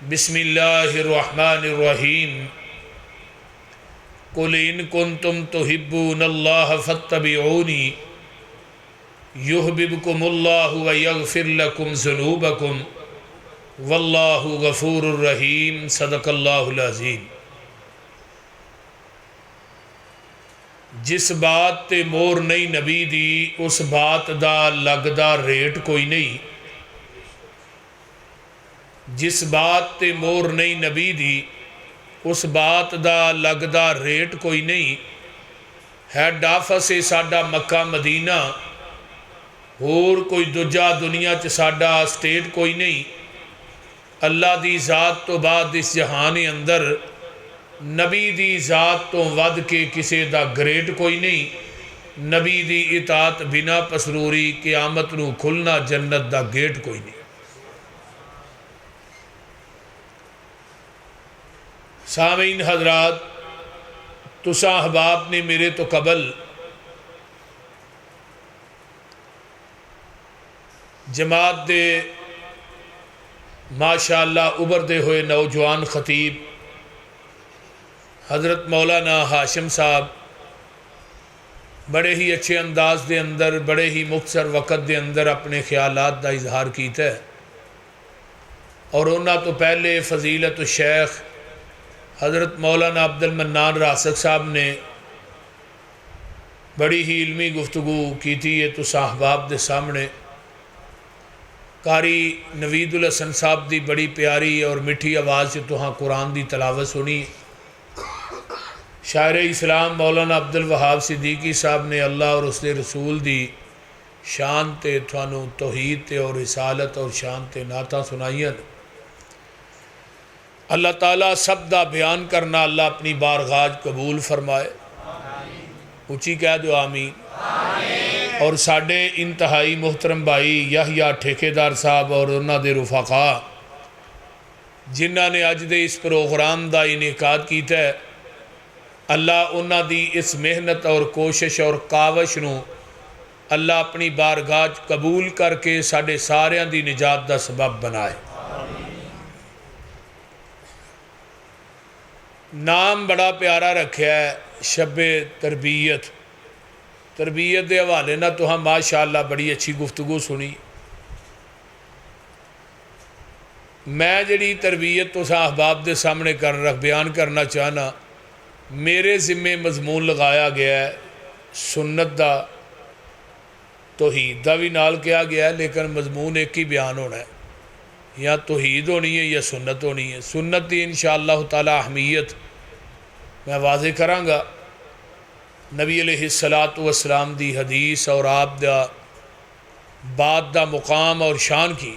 بسم اللہ الرحمن الرحیم قل ان کنتم تحبون اللہ فاتبعونی یحببکم اللہ ویغفر لکم ذنوبکم واللہ غفور الرحیم۔ صدق اللہ العظیم۔ جس بات تے مور نہیں نبی دی اس بات دا لگدا ریٹ کوئی نہیں۔ جس بات تے مور نہیں نبی دی اس بات دا لگدا ریٹ کوئی نہیں۔ ہیڈ آفس ہے ساڈا مکہ مدینہ، اور کوئی دوجا دنیا چ ساڈا سٹیٹ کوئی نہیں۔ اللہ دی ذات تو بعد اس جہان اندر نبی دی ذات تو ود کے کسے دا گریٹ کوئی نہیں۔ نبی دی اطاعت بنا پسروری قیامت نو کھلنا جنت دا گیٹ کوئی نہیں۔ سامعین حضرات، تساں احباب نے میرے تو قبل جماعت دے ماشاءاللہ ابھردے ہوئے نوجوان خطیب حضرت مولانا ہاشم صاحب بڑے ہی اچھے انداز دے اندر بڑے ہی مختصر وقت دے اندر اپنے خیالات دا اظہار کیتا ہے، اور انہاں تو پہلے فضیلت الشیخ حضرت مولانا عبد المنان راسک صاحب نے بڑی ہی علمی گفتگو کی تھی۔ یہ تو احباب دے سامنے قاری نوید الحسن صاحب دی بڑی پیاری اور مٹھی آواز سے تو ہاں قرآن دی تلاوت سنی۔ شاعر اسلام مولانا عبد الوہاب صدیقی صاحب نے اللہ اور اس دے رسول دی شان تے تھانوں توحید تے اور رسالت اور شان تے نعتاں سنائیاں۔ اللہ تعالیٰ سب دا بیان کرنا اللہ اپنی بارگاہ قبول فرمائے۔ اونچی کہہ دو آمین۔ اور ساڈے انتہائی محترم بھائی یحییٰ ٹھیکیدار صاحب اور انہاں دے رفقا جنہاں نے اج دے اس پروگرام دا انعقاد کیتا ہے، اللہ انہاں دی اس محنت اور کوشش اور کاوش نو اللہ اپنی بارگاہ قبول کر کے ساڈے ساریاں دی نجات دا سبب بنائے۔ نام بڑا پیارا رکھیا ہے، شب تربیت۔ تربیت دے حوالے نہ تو ہم ماشاءاللہ بڑی اچھی گفتگو سنی۔ میں جڑی تربیت تو احباب دے سامنے بیان کرنا چاہنا، میرے ذمے مضمون لگایا گیا ہے سنت دا، توحید دا بھی نال کیا گیا ہے، لیکن مضمون ایک ہی بیان ہونا ہے، یا توحید ہونی ہے یا سنت ہونی ہے۔ سنت دی انشاءاللہ تعالی اہمیت میں واضح کراں گا، نبی علیہ السلام دی حدیث اور آپ دا بات دا مقام اور شان کی۔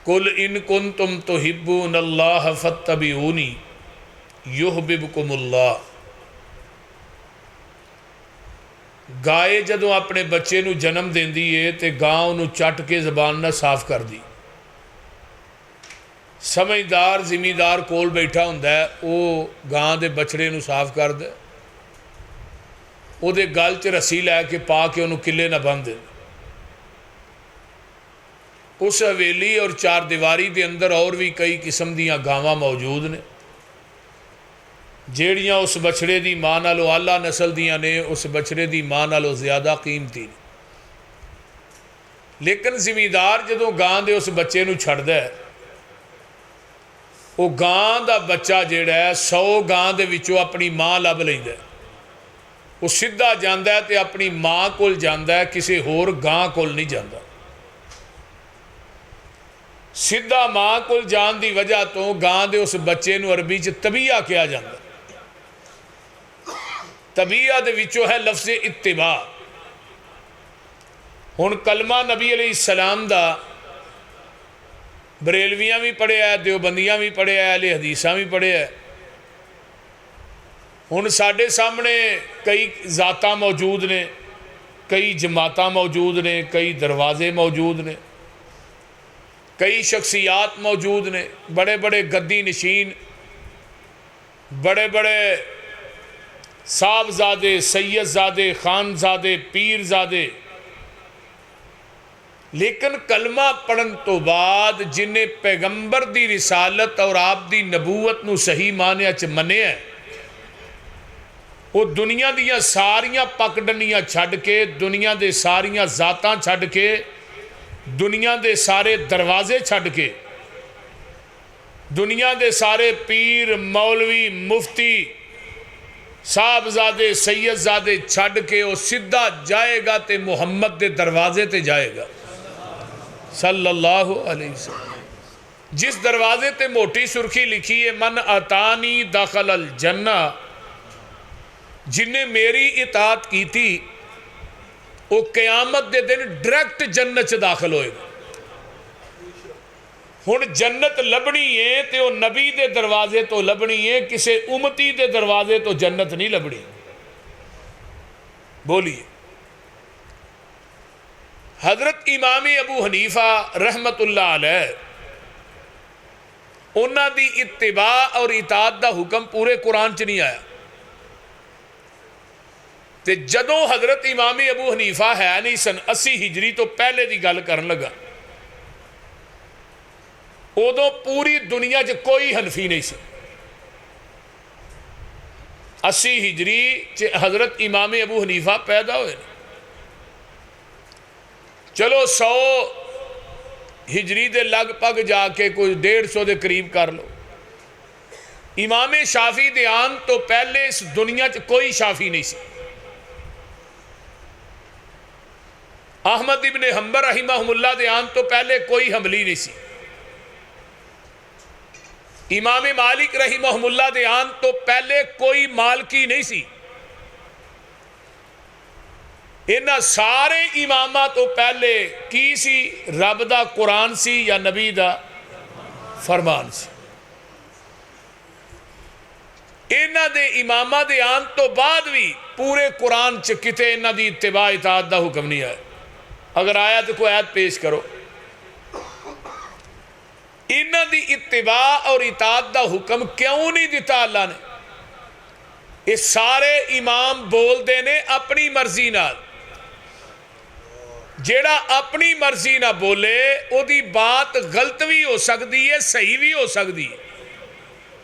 قل ان کنتم تحبون اللہ فاتبعونی یحببکم اللہ۔ گائے جدوں اپنے بچے نو جنم دیندی ہے تے گاں انہوں چٹ کے زبان نہ صاف کر دی۔ سمجھدار زمیندار کول بیٹھا ہوندا ہے، وہ گاں دے بچڑے نو صاف کر دے، او دے گل چ رسی لے کے پا کے انہوں کلے نہ بن دے۔ اس حویلی اور چار دیواری دے اندر اور بھی کئی قسم دیاں گاواں موجود نے جیڑیاں اس بچڑے دی ماں نالوں اعلیٰ نسل دیاں نے، اس بچڑے دی ماں نالوں زیادہ قیمتی نے۔ لیکن زمیندار جدوں گاں دے اس بچے نو چھڑدا ہے، وہ گاں دا بچہ جیڑا ہے 100 گاں دے وچوں اپنی ماں لب لیندا ہے، وہ سیدھا جاندا ہے تے اپنی ماں کول جاندا ہے، کسی ہور گاں کول نہیں جاندا۔ سیدھا ماں کول جان دی وجہ تو گاں دے اس بچے نو عربی چ طبیعہ کیا جاندا ہے۔ طبیعہ دے وچوں ہے لفظ اتباع۔ ہن کلمہ نبی علیہ السلام دا بریلویاں بھی پڑھیا ہے، دیوبندیاں بھی پڑھیا ہے، اہل حدیثاں بھی پڑھیا ہے۔ ہن ساڈے سامنے کئی ذاتاں موجود نے، کئی جماعتاں موجود نے، کئی دروازے موجود نے، کئی شخصیات موجود نے، بڑے بڑے گدی نشین، بڑے بڑے صاحبزادے، سید زادے، خان زادے، پیر زادے، لیکن کلمہ پڑھن تو بعد جنہیں پیغمبر دی رسالت اور آپ دی نبوت نو صحیح معنی چ منیا ہے، وہ دنیا دیاں ساریاں پکڑنیاں چھڈ کے، دنیا دے ساریاں ذاتاں چھڈ کے، دنیا دے سارے دروازے چھڈ کے، دنیا دے سارے پیر مولوی مفتی صاحبزادے سیدزادے چھڈ کے وہ سدھا جائے گا تے محمد دے دروازے تے جائے گا صلی اللہ علیہ وسلم۔ جس دروازے تے موٹی سرخی لکھی ہے من اتانی دخل الجنہ، جنہیں میری اطاعت کی تھی وہ قیامت دے دن ڈائریکٹ جنت سے داخل ہوئے گا۔ ہن جنت لبنی ہے تے وہ نبی دے دروازے تو لبنی ہے، کسے امتی دے دروازے تو جنت نہیں لبنی۔ بولیے حضرت امام ابو حنیفہ رحمت اللہ علیہ انہاں دی اتباع اور اطاعت دا حکم پورے قرآن چ نہیں آیا، تے جدوں حضرت امام ابو حنیفہ ہے نہیں سن 80 ہجری تو پہلے دی گل کرن لگا، ادو پوری دنیا چ کوئی حنفی نہیں سی۔ 80 ہجری چ حضرت امام ابو حنیفہ پیدا ہوئے، چلو 100 ہجری دے لگ پگ جا کے کوئی 150 دے قریب کر لو، امام شافی دے آن تو پہلے اس دنیا چ کوئی شافی نہیں سی۔ احمد ابن حنبل رحمہ اللہ دے آن تو پہلے کوئی حنبلی نہیں سی۔ امام مالک رحمہ اللہ دے آن تو پہلے کوئی مالکی نہیں سی۔ انہاں سارے امامہ تو پہلے کی سی؟ رب دا قرآن سی یا نبی دا فرمان سی۔ انہاں دے امامہ دے آن تو بعد بھی پورے قرآن چ کتے انہاں دی اتباع اطاعت دا حکم نہیں آیا۔ اگر آیا تو کوئی آیت پیش کرو۔ انہاں دی اتباع اور اطاعت دا حکم کیوں نہیں دیتا اللہ نے؟ یہ سارے امام بول دے نے اپنی مرضی نال، جیڑا اپنی مرضی نہ بولے او دی بات غلط بھی ہو سکتی ہے صحیح بھی ہو سکتی ہے۔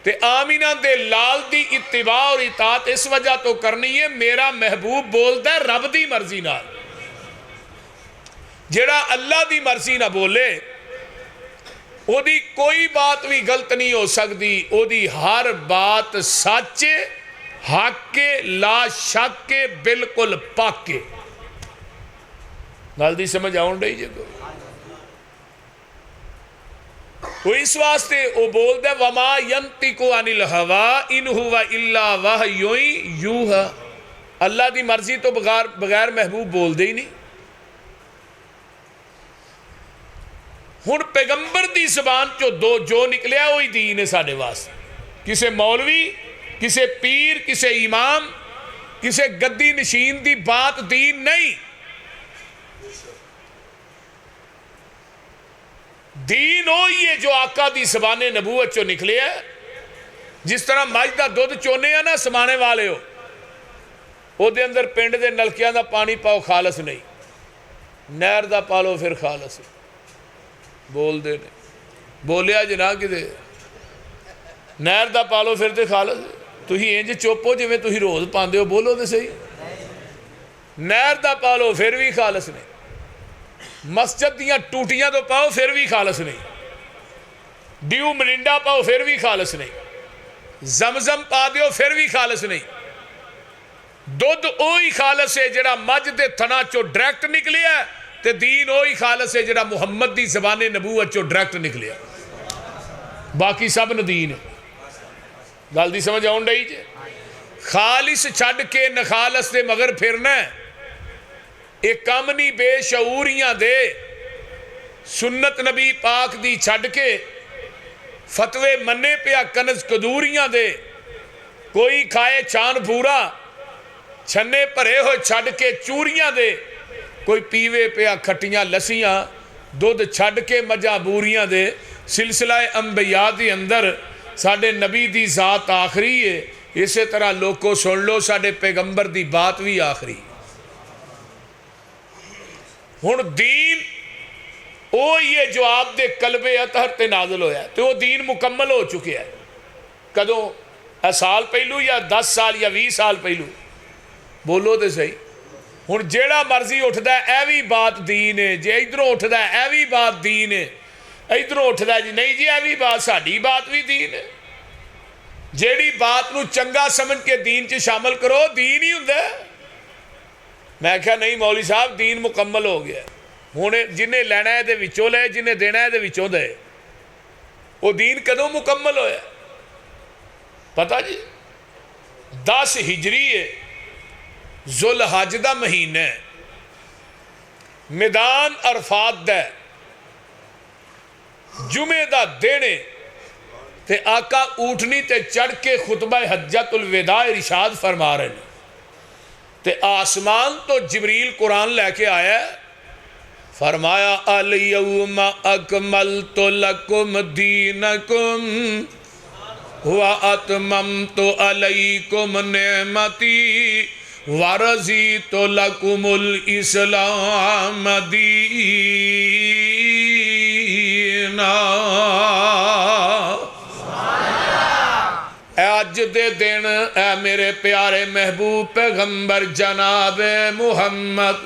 تے آمینہ دے لال دی اتباع اور اطاعت اس وجہ تو کرنی ہے میرا محبوب بولدا ہے رب دی مرضی نال، جیڑا اللہ دی مرضی نہ بولے او دی کوئی بات بھی غلط نہیں ہو سکتی، او دی ہر بات سچ حق لا شک بالکل پاک۔ گل دی سمجھ آؤں ڈی جی تو اس واسطے وہ بول دے وما ینطق عن الہوی ان ہوا الا وحی یوحی، اللہ دی مرضی تو بغیر محبوب بول دے ہی نہیں۔ ہن پیغمبر دی زبان جو نکلیا وہی دین ہے ساڈے واسطے۔ کسے مولوی، کسے پیر، کسے امام، کسے گدی نشین دی بات دین نہیں۔ دین ہوئی ہے جو آقا دی زبان نبوت چو نکلے ہے۔ جس طرح مجھ دا دودھ چونے ہیں نا سمانے والے ہو، او دے اندر پنڈ دے نلکیاں دا پانی پاؤ خالص نہیں، نہر دا پالو پھر خالص بول دے نہیں بولیا جنا کہ دے نہر دا پالو پھر تے خالص تو ہی انج چوپو جو میں تو ہی روز پاندے ہو بولو دے صحیح، نہر دا پالو پھر بھی خالص نہیں، مسجد دیاں ٹوٹیاں تو پاؤ پھر بھی خالص نہیں، ڈیو مرنڈا پاؤ پھر بھی خالص نہیں، زمزم پا دیو پھر بھی خالص نہیں۔ دودھ اوہی خالص ہے جڑا مجھ دے تھنا چو ڈائریکٹ نکلیا ہے، تے دین اوہی خالص ہے جڑا محمد دی زبان نبوت چو ڈائریکٹ نکلیا، باقی سب ندین ہے۔ گل دی سمجھ آؤں ڈی جے؟ خالص چھڈ کے نخالص دے مگر پھرنا ہے، ایک کامنی بے شعوریاں دے سنت نبی پاک دی چھڈ کے فتوے منے پیا کنز کدوریاں دے، کوئی کھائے چان بھورا چھنے پرے ہوئے چھڈ کے چوریاں دے، کوئی پیوے پیا کھٹیاں لسیاں دودھ چھڈ کے مجا بوریاں دے۔ سلسلہ انبیاء دی اندر ساڑھے نبی دی ذات آخری ہے، اسی طرح لوگوں سن لو ساڑھے پیغمبر دی بات بھی آخری ہے۔ ہن دین وہ یہ جواب دے قلب اطہر تے نازل ہویا تو وہ دین مکمل ہو چکے ہے کدوں سال پہلو یا 10 سال یا 20 سال پہلو بولو تو صحیح ہن جیڑا مرضی اٹھدا ہے اے بھی بات دین ہے جے ادھروں اٹھدا ہے اے بھی بات دین ہے ادھروں اٹھدا ہے جی نہیں جی اے بھی بات ساڈی بات بھی دین ہے جیڑی بات نو چنگا سمجھ کے دین چ شامل کرو دین ہی ہوندا ہے میں کہا نہیں مولوی صاحب دین مکمل ہو گیا ہن جنہیں لینا ہے دے وچوں لے جنہیں دینا ہے دے وچوں دے وہ دین کدوں مکمل ہویا پتہ جی 10 ہجری ہے ذوالحج دا مہینہ ہے میدان عرفات دا جمعے دا دینے تے آقا اوٹھنی تے چڑھ کے خطبہ حجت الوداع ارشاد فرما رہے ہیں تے آسمان تو جبریل قرآن لے کے آیا ہے فرمایا الیوم اکملت لکم دینکم وَأَتْمَمْتُ عَلَيْكُمْ نِعْمَتِي وَرَضِيتُ لَكُمُ الْإِسْلَامَ دِينًا اے اج دے دن اے میرے پیارے محبوب پیغمبر جناب محمد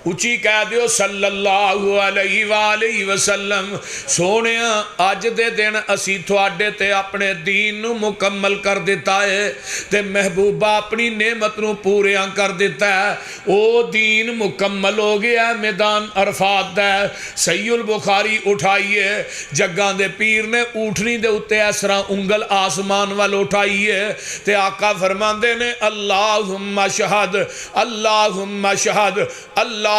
اچھی کہہ دیو صلی اللہ علیہ وآلہ وسلم سونیا آج دے دن اسی تھوڑے تے اپنے دین نو مکمل کر دیتا ہے تے محبوبہ اپنی نعمت نو پوریاں کر دیتا ہے او دین مکمل ہو گیا میدان عرفات ہے صحیح البخاری اٹھائیے جگان دے پیر نے اوٹھنی دے اتے اسرا انگل آسمان وال اٹھائیے تے آقا فرماندے نے اللہم شہد اللہم شہد اللہم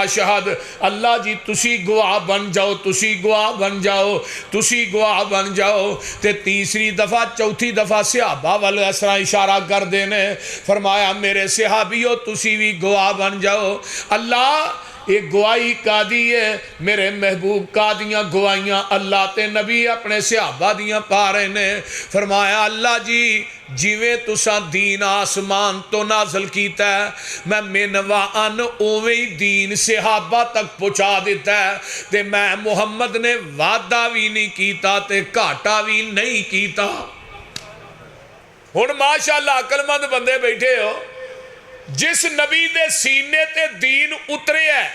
شہد اللہ جی تسی گواہ بن جاؤ تسی گواہ بن جاؤ تسی گواہ بن جاؤ تے تیسری دفعہ چوتھی دفعہ صحابہ والے اس طرح اشارہ کر دینے فرمایا میرے صحابیوں تسی بھی گواہ بن جاؤ اللہ ایک گواہی قادی ہے میرے محبوب قادیاں گواہیاں اللہ تے نبی اپنے صحابہ دیاں پا رہے نے فرمایا اللہ جی جیویں تساں دین آسمان تو نازل کیتا ہے میں منوا ان اوویں دین صحابہ تک پہنچا دیتا ہے تے میں محمد نے وعدہ بھی نہیں کیتا تے گھاٹا بھی نہیں کیتا ہن ماشاءاللہ عقل مند بندے بیٹھے ہو جس نبی دے سینے تے دین اترے ہے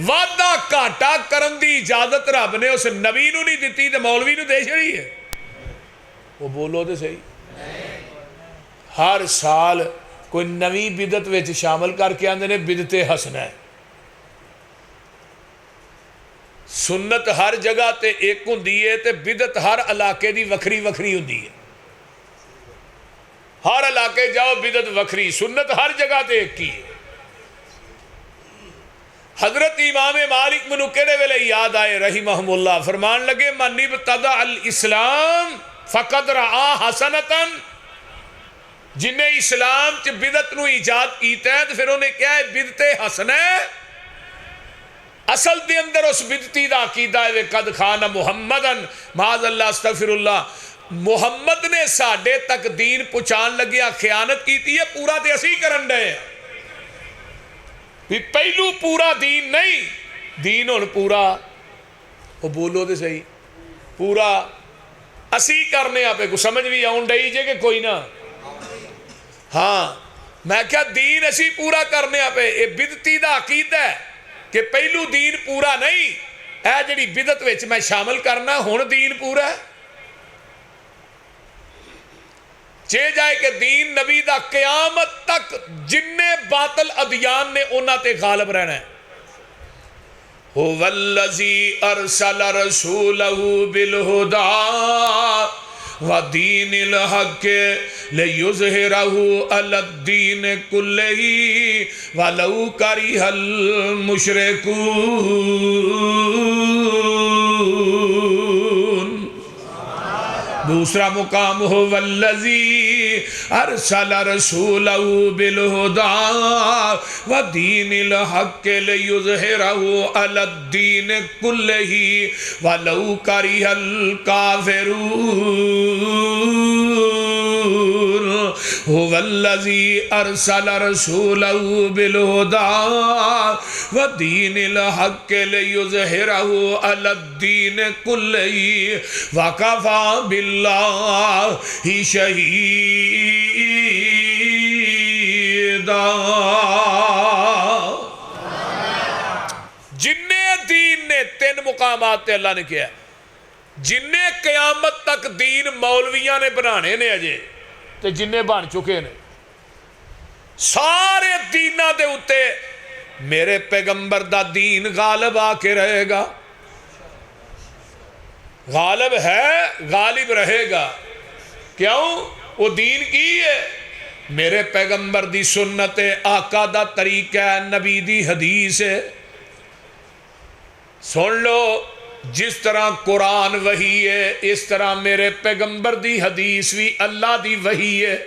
وعدہ گھاٹا کرن دی اجازت رب نے اس نبی نو نہیں دیتی تے مولوی نو دے چھڑی ہے وہ بولو تے صحیح ہر سال کوئی نوی بدعت وچ شامل کر کے آندے نے بدعت حسنہ ہے سنت ہر جگہ تے ایک ہوندی ہے تے بدعت ہر علاقے دی وکھری وکھری ہوندی ہے ہر علاقے جاؤ بدعت وکھری سنت ہر جگہ تے ایک کی ہے حضرت امام مالک منو کیڑے ویلے یاد آئے رحمہم اللہ فرمان لگے من ابتدع الاسلام فقد رعا حسنتن جنہیں اسلام چ بدعت نو ایجاد کیتا ہے تو پھر انہیں کیا ہے بدعت حسنہ اصل دے اندر اس بدعتی دا عقیدہ ہے قد خان محمدن معاذ اللہ استغفر اللہ محمد نے ساڑھے تک دین پہنچان لگیا خیانت کیتی ہے پورا تے اسی کرن دے بھی پہلو پورا دین نہیں دین ہن پورا وہ بولو تے صحیح پورا اسی کرنے آپ کو سمجھ بھی آؤں ڈائی جے کہ کوئی نہ ہاں میں کیا دین اسی پورا کرنے آپ یہ بدعتی دا عقیدہ ہے کہ پہلو دین پورا نہیں اے جڑی بدعت وچ میں شامل کرنا ہن دین پورا ہے چے جائے کہ دین نبی دا قیامت تک جننے باطل ادیان نے انہاں تے غالب رہنا ہے هو الذی ارسل رسولہ بالہدی ودین الحق لیظہرہ علی الدین کلہ ولو کرہ المشرکون دوسرا مقام هو الذی ارسل رسولہ بالہدی ودین الحق لیظہرہ علی الدین کلہ ولو کرہ الکافرون هو الذي أرسل رسوله بالهدى ودين الحق ليظهره على الدين كله وكفى بالله شهيدا۔ جن دین نے تین مقامات تے اللہ نے کیا، جن قیامت تک دین مولویاں نے بنانے نے اجے تے جن بن چکے نے، سارے دیناں دے اتے میرے پیغمبر دا دین غالب آ کے رہے گا، غالب ہے، غالب رہے گا۔ کیوں؟ وہ دین کی ہے میرے پیغمبر دی سنت، آقا دا طریقہ ہے، نبی دی حدیث ہے۔ سن لو، جس طرح قرآن وحی ہے اس طرح میرے پیغمبر دی حدیث بھی اللہ دی وحی ہے۔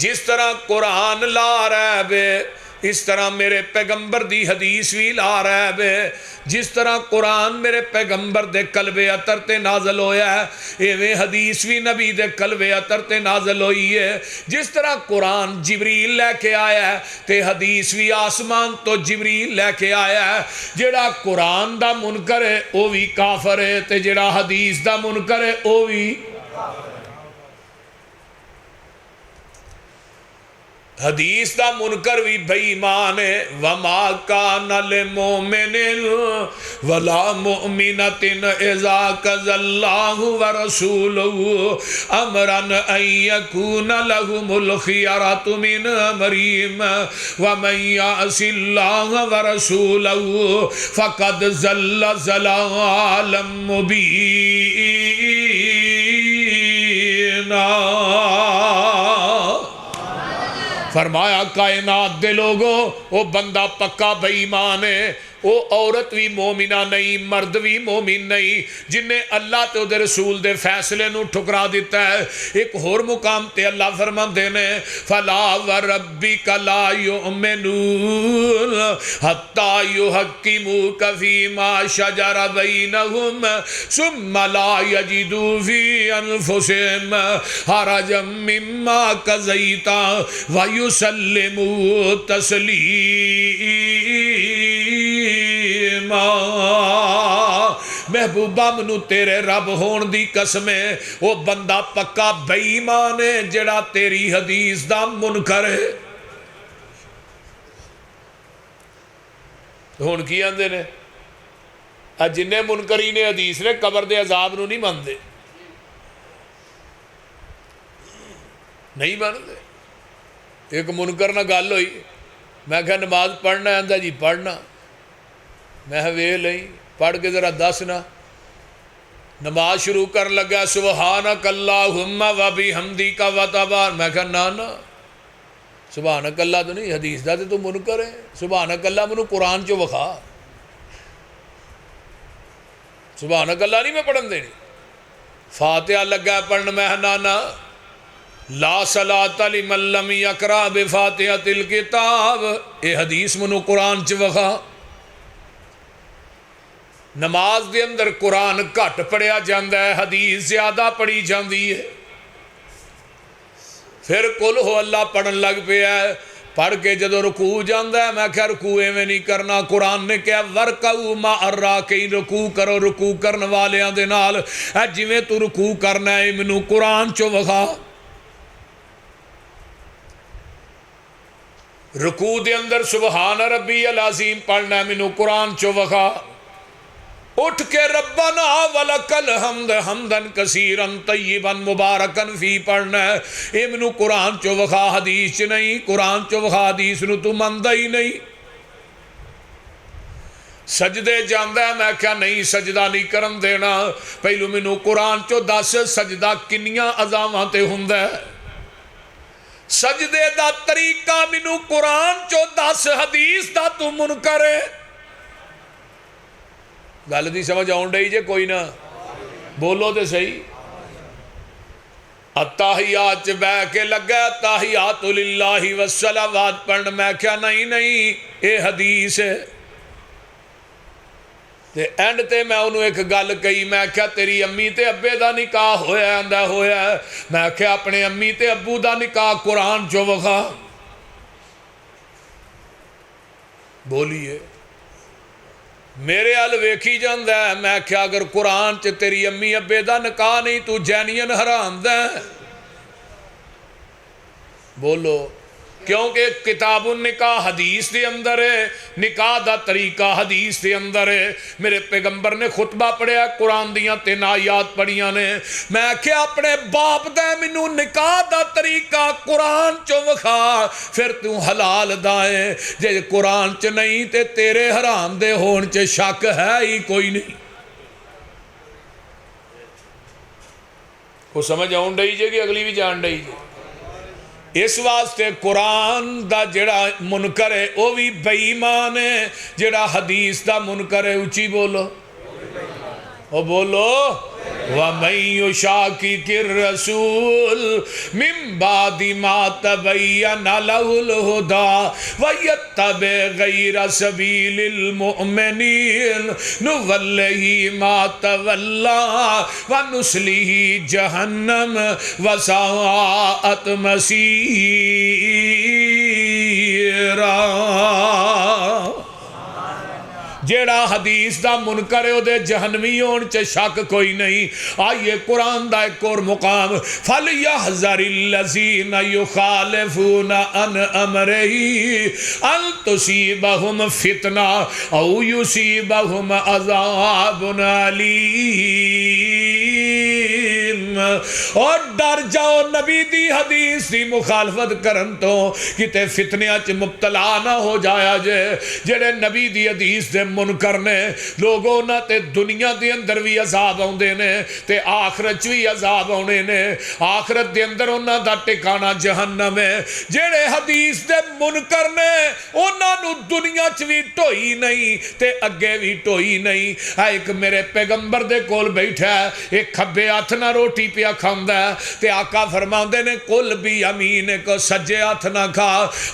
جس طرح قرآن لا ریب ہے اس طرح میرے پیغمبر دی حدیث بھی لا ریب ہے۔ جس طرح قرآن میرے پیغمبر دے قلب اطہر تے نازل ہویا ہے ایویں حدیث بھی نبی دے قلب اطہر تے نازل ہوئی ہے۔ جس طرح قرآن جبریل لے کے آیا ہے تے حدیث بھی آسمان تو جبریل لے کے آیا ہے۔ جڑا قرآن دا منکر ہے وہ بھی کافر ہے تے جڑا حدیث دا منکر ہے وہ بھی حدیث دا منکر بھی بے ایمان ہے۔ وما کان للمؤمن ولا مؤمنۃ اذا قضى الله ورسوله امرا ان يكون لهم الخيرة من امرهم ومن يعص الله ورسوله فقد ضل ضلالا مبینا۔ فرمایا کائنات دے لوگوں وہ بندہ پکا بے ایمان ہے، وہ عورت بھی مومنہ نہیں، مرد بھی مومن نہیں، جن نے اللہ تے دے رسول دے فیصلے نو ٹھکرا دیتا ہے۔ ایک اور مقام تے اللہ فرماندے نے فلا وربک لا یؤمنون حتی یحکموک فیما شجر بینہم ثم لا یجدوا فی انفسہم حرجا مما قضیت ویسلموا تسلیما۔ محبوبہ منو تیرے رب ہون دی قسم ہے وہ بندہ پکا بے ایمان ہے جڑا تیری حدیث دا منکر ہے۔ ہون کی آندے نے جن منکرین حدیث نے قبر دے عذاب نو نہیں ماندے، نہیں ماندے۔ ایک منکر نہ گل ہوئی، میں کہا نماز پڑھنا آندا جی پڑھنا، میں وے لئی پڑھ کے ذرا دسنا۔ نماز شروع کر لگا سبحانک اللہم و بحمدک و تبارک، میں کہا نا سبحانک اللہ تو نہیں، حدیث دا تو منکر ہے۔ سبحانک اللہ منو قرآن چو وکھا، سبحانک اللہ نہیں میں پڑھن دینی۔ فاتحہ لگا پڑھن، میں نا لا صلاۃ لمن لم یقرأ بفاتحۃ الکتاب، اے حدیث منو قرآن چ وکھا۔ نماز دے اندر قرآن گھٹ پڑھیا جاندہ ہے، حدیث زیادہ پڑھی جاندی ہے۔ پھر قل ہو اللہ پڑھن لگ پیا ہے، پڑھ کے جدو رکوع جاندہ ہے میں کہا رکوع میں نہیں کرنا، قرآن نے کہا ورکعوا مع الراکعین، رکوع کرو رکوع کرن والیاں دے نال۔ جویں تو رکوع کرنا ہے منو قرآن چو وکھا۔ رکوع دے اندر سبحان ربی العظیم پڑھنا ہے منو قرآن چو وکھا۔ اٹھ کے ربنا ولک الحمد حمدن کثیرا طیبا مبارکا فی پڑھنا ہے، اے منو قرآن چو وکھا، حدیث چ نہیں۔ قرآن چو وکھا، حدیث نو تو ماندا ہی نہیں۔ سجدے جاندہ ہے، میں کہا نہیں سجدہ نہیں کرن دینا، پہلو منو قرآن چو دس سجدہ کنیاں اعضاواں تے ہوندا ہے، سجدے دا طریقہ منو قرآن چو دس، حدیث دا تو منکر ہے۔ گل دی سمجھ آن ڈئی جے کوئی نہ بولو تے صحیح۔ التحیات بہ کے لگا التحیات للہ والصلوات پڑھن، میں کیا نہیں اے حدیث ہے۔ تے اینڈ تے میں انہوں ایک گل کہی، میں کہا تیری امی تے ابے دا نکاح ہویا؟ آندا ہویا ہے۔ میں کہا اپنے امی تے ابو دا نکاح قرآن چو وکھا۔ بولیے میرے حال ویکھی جاندا ہے۔ میں کہا اگر قرآن چ تیری امی ابے دا نکاح نہیں تو جینین حرام دا ہے؟ بولو کیونکہ کتاب النکاح حدیث دے اندر ہے، نکاح دا طریقہ حدیث دے اندر ہے۔ میرے پیغمبر نے خطبہ پڑھیا، قرآن دیاں 3 آیات پڑھیاں نے۔ میں کہ اپنے باپ دے منو نکاح دا طریقہ قرآن چو وکھا، پھر تو حلال دائیں۔ جے قرآن چ نہیں تے تیرے حرام دے ہون چ شک ہے ہی کوئی نہیں۔ کو سمجھ آؤں ڈائی جے کہ اگلی بھی جان ڈائی جے؟ اس واسطے قرآن دا جڑا منکر ہے وہ بھی بے ایمان ہے، جڑا حدیث دا منکر ہے اچھی بولو، وہ بولو وَمَن يُشَاقِقِ الرَّسُولَ مِن بَعْدِ مَا تَبَيَّنَ لَهُ الْهُدَىٰ وَيَتَّبِعْ غَيْرَ سَبِيلِ الْمُؤْمِنِينَ نُوَلِّهِ مَا تَوَلَّىٰ وَنُصْلِهِ جَهَنَّمَ وَسَاءَتْ مَصِيرًا۔ جیڑا حدیث دا منکر ہے دے جہنمی ہون چ شک کوئی نہیں۔ آئیے قرآن دا ایک اور مقام، فَلْيَحْذَرِ الَّذِينَ يُخَالِفُونَ عَنْ أَمْرِهِ أَن تُصِيبَهُمْ فِتْنَةٌ أَوْ يُصِيبَهُمْ عَذَابٌ أَلِيمٌ۔ اور ڈر جاؤ نبی دی حدیث دی مخالفت کرن تو کتے فتنیاں چ مبتلا نہ ہو جایا جے۔ جڑے نبی دی حدیث دے منکر نے لوگوں نہ تے دنیا دے اندر بھی عذاب آوندے نے تے آخرت بھی عذاب آونے نے۔ آخرت دے اندر انہاں دا ٹھکانہ جہنم ہے۔ جڑے حدیث دے منکر نے انہاں نو دنیا چ بھی ٹوئی نہیں تے اگے بھی ٹوئی نہیں۔ ایک میرے پیغمبر دے کول بیٹھا ہے، ایک کھبے ہاتھ نہ روٹی پیا کھاوندا ہے تے آقا فرماندے نے کل بھی امین کو سجے ہاتھ نہ کھا۔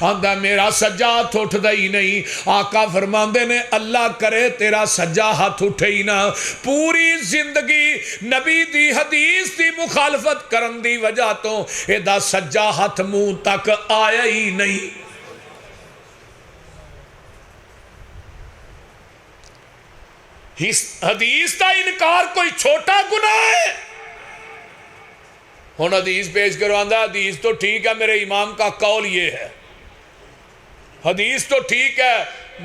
آندا میرا سجا ہاتھ اٹھدا ہی نہیں۔ آقا فرماندے نے اللہ کرے تیرا سجا ہاتھ اٹھے ہی نہ۔ پوری زندگی نبی دی حدیث دی مخالفت کرن دی وجہ تو ایدہ سجا ہاتھ منہ تک آیا ہی نہیں۔ حدیث دا انکار کوئی چھوٹا گناہ ہے؟ ہن حدیث پیش کرواندہ، حدیث تو ٹھیک ہے، میرے امام کا قول یہ ہے، حدیث تو ٹھیک ہے،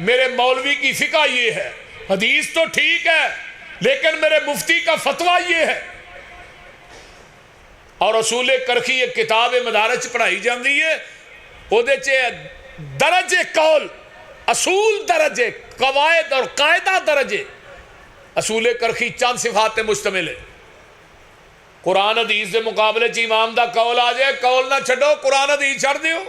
میرے مولوی کی فقہ یہ ہے، حدیث تو ٹھیک ہے لیکن میرے مفتی کا فتویٰ یہ ہے۔ اور اصول کرخی ایک کتاب مدارج پڑھائی جاندی ہے، وہ دے چے درجے قول، اصول درجے، قواعد اور قاعدہ درجے، اصول کرخی چند صفات مشتمل ہے۔ قرآن حدیث دے مقابلے چ امام دا قول آ جائے، قول نہ چھڑو، قرآن حدیث چھڑ دیو۔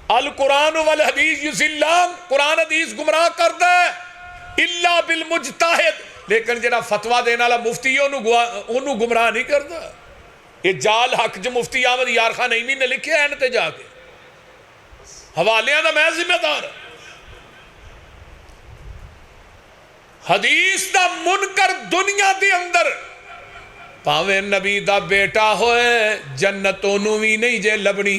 القرآن والحدیث یضلان، قرآن حدیث گمراہ کردا ہے الا بالمجتہد، لیکن جڑا فتویٰ دینا والا مفتی ہے انہوں گمراہ نہیں کردا۔ یہ جال حق جو مفتی احمد یار خان نعیمی نے لکھے ہیں تے جا کے حوالیاں دا میں ذمہ دار۔ حدیث دا منکر دنیا دے اندر پاویں نبی دا بیٹا ہوئے جنتوں نو بھی نہیں جے لبنی۔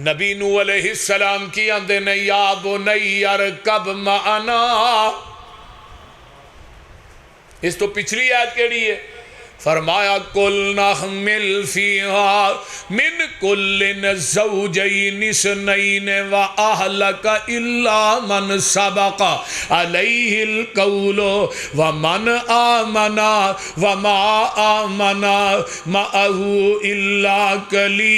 نبی نو علیہ السلام کی آندے نے یا بنی ارکب معنا، اس تو پچھلی آیت کیڑی ہے؟ فرمایا کل نحمل فیہا من کل زوجین اثنین واہلک الا من سبق علیہ القول ومن آمنا وما آمنا معہ الا قلیل۔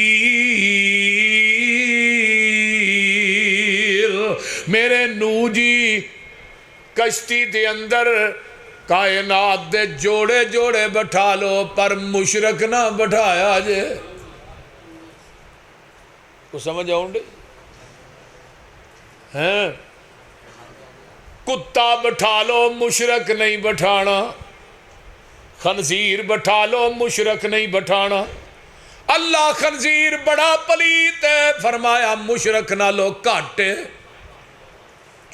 میرے نو جی کشتی دے اندر کائنات دے جوڑے جوڑے بٹھا لو پر مشرک نہ بٹھایا جے۔ تو سمجھ آؤں گے؟ کتا بٹھا لو مشرک نہیں بٹھانا، خنزیر بٹھا لو مشرک نہیں بٹھانا۔ اللہ خنزیر بڑا پلیت ہے، فرمایا مشرک نہ لو کاٹے۔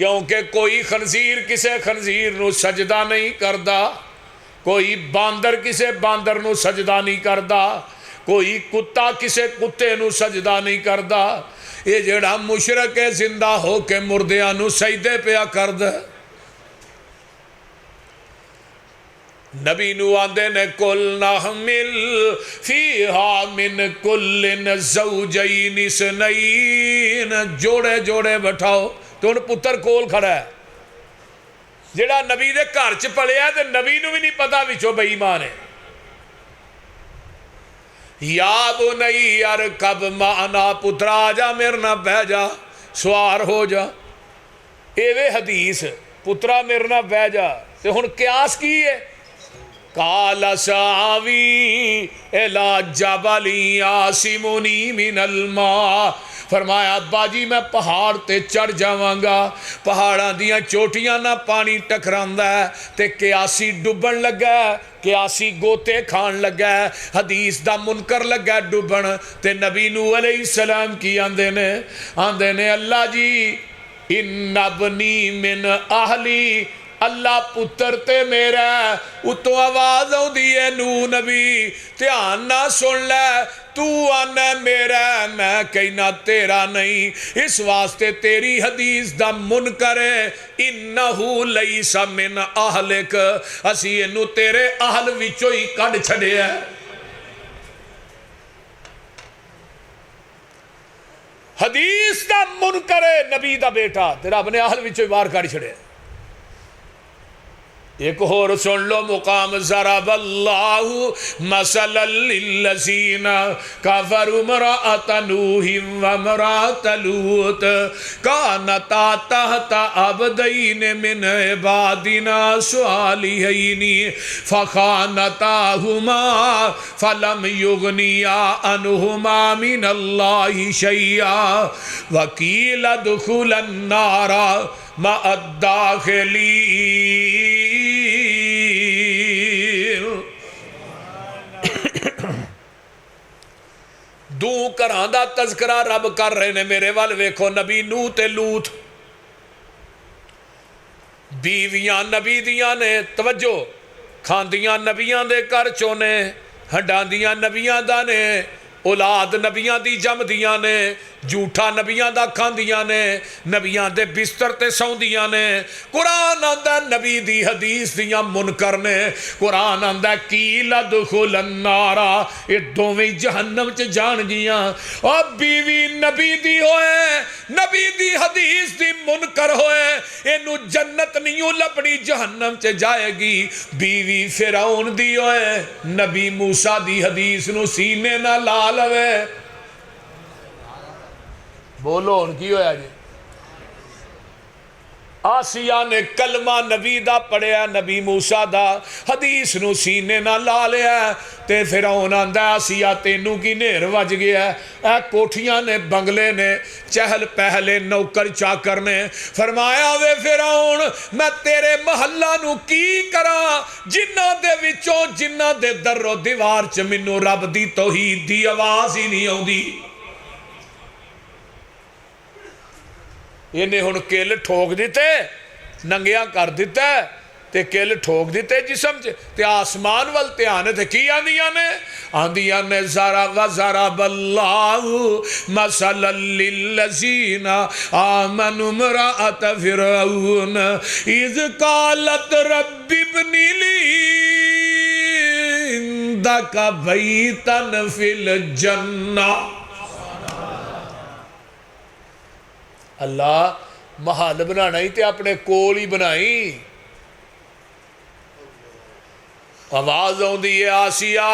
کیونکہ کوئی خنزیر کسے خنزیر نو سجدہ نہیں کردا، کوئی باندر کسے باندر نو سجدہ نہیں کردا، کوئی کتا کسے کتے نو سجدہ نہیں کردا، یہ جڑا مشرک ہے زندہ ہو کے مردیاں نو سجدے پیا کردا۔ نبی نو آندے نے کل نحمل فیہا من کل زوجین اثنین، جوڑے جوڑے بٹھاؤ۔ تو ان پتر کول کھڑا ہے جڑا نبی دے گھر چ پلیا تے نبی نو بھی نہیں پتا وچوں بے ایمان ہے۔ یا بنی ارکب معنا، پترا آ جا میرے نہ بہ جا، سوار ہو جا۔ ایوے حدیث پترا میرے نہ بہ جا، تے ہن قیاس کی ہے؟ قال ساوی الی جبل یعصمنی من الماء، فرمایا ابا جی میں پہاڑ تے چڑھ جاواں گا، پہاڑاں دیاں چوٹیاں نہ پانی ٹکراندا ہے تے قیاسی ڈبن لگا ہے، قیاسی گوتے کھان لگا ہے، حدیث دا منکر لگا ہے ڈبن، تے نبی نوح علیہ السلام کی آندے نے اللہ جی ان ابنی من اہلی، اللہ پتر تے میرا، اتو آواز آؤ دیئے نو نبی دھیان نہ سن لے، تو آنا میرا میں کہنا تیرا نہیں، اس واسطے تیری حدیث دا منکر ہے۔ انہو لیس من اہلک، اسی انو تیرے اہل وچوں ہی کڈ چھڑے ہے۔ حدیث دا منکر ہے نبی دا بیٹا، تیرا اپنے اہل وچوں ہی باہر کڈ چھڑے ہے۔ ایک اور سن لو مقام، ضرب اللہ مثلا للذین کفروا امرأۃ نوح وامرأۃ لوط کانتا تحت عبدین من عبادنا صالحین فخانتاہما فلم یغنیا عنہما من اللہ شیئا وقیل ادخلا النار مع الداخلین۔ دو گھراں دا تذکرہ رب کر رہے نے، میرے وال ویکھو، نبی نوح تے لوط، بیویاں نبی دیاں نے، توجہ، کھاندیاں نبیاں دے کر چونے، ہڈاندیاں نبیاں دا نے، اولاد نبیاں دی جم دیاں نے، جھوٹا نبیاں دا کھاندیاں نے، نبیاں دے بستر تے سوندیاں نے۔ قرآن آندہ نبی دی حدیث دیاں منکر نے، قرآن آندہ قیل ادخل النار، یہ دوویں جہنم چ جان گیاں۔ اور بیوی نبی دی ہوئے، نبی دی حدیث دی منکر ہوئے، اینو جنت نہیں لبنی جہنم چ جائے گی۔ بیوی فرعون دی ہوئے، نبی موسیٰ دی حدیث نو سینے نہ لا لوے۔ بولو ان کی ہویا جی؟ آسیہ نے کلمہ نبی دا پڑھیا، نبی موسیٰ دا حدیث نو سینے نہ لا لیا، تے فرعون آندہ آسیہ تینوں کی نیر وج گیا ہے۔ اے کوٹھیاں نے، بنگلے نے، چہل پہلے نوکر چاکر نے، فرمایا وے فرعون میں تیرے محلہ نو کی کرا، جنہ دے وچوں جنہ دے در و دیوار چ منو رب دی توحید دی آواز ہی نہیں ہوں دی۔ انہیں ہن کل ٹھوک دیتے، ننگیاں کر دیتے، تے کل ٹھوک دیتے جسم تے آسمان وال تے آنے تھے کی آندیاں نے ضرب اللہ مثلا للذین آمنوا امرأۃ فرعون اذ قالت رب ابن لی عندک بیتا فی الجنہ۔ اللہ محل بنانا ہی تے اپنے کول ہی بنائی۔ آواز آندی ہے آسیہ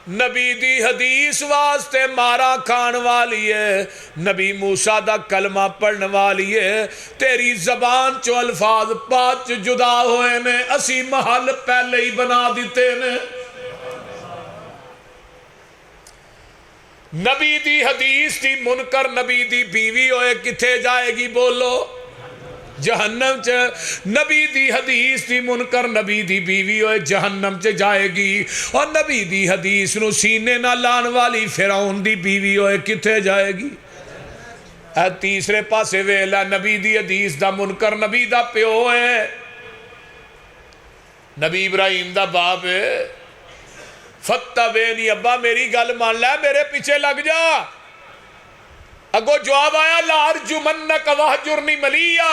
نبی دی حدیث واسطے مارا کھان والی ہے، نبی موسیٰ دا کلمہ پڑھن والی ہے، تیری زبان چو الفاظ پاچ جدا ہوئے نے، اسی محل پہلے ہی بنا دیتے نے۔ نبی دی حدیث دی منکر نبی دی بیوی ہوئے کتھے جائے گی؟ بولو جہنم چ۔ نبی دی حدیث دی منکر نبی دی بیوی ہوئے جہنم چ جائے گی، اور نبی دی حدیث نو سینے نہ لان والی فرعون دی بیوی ہوئے کتھے جائے گی؟ اے تیسرے پاسے ویلا نبی دی حدیث دا منکر نبی دا پیو ہے، نبی ابراہیم دا باپ ہے، فتبعنی، ابا میری گل مان لے، میرے پیچھے لگ جا۔ اگو جواب آیا لا ارجمنک وہجرنی ملیا،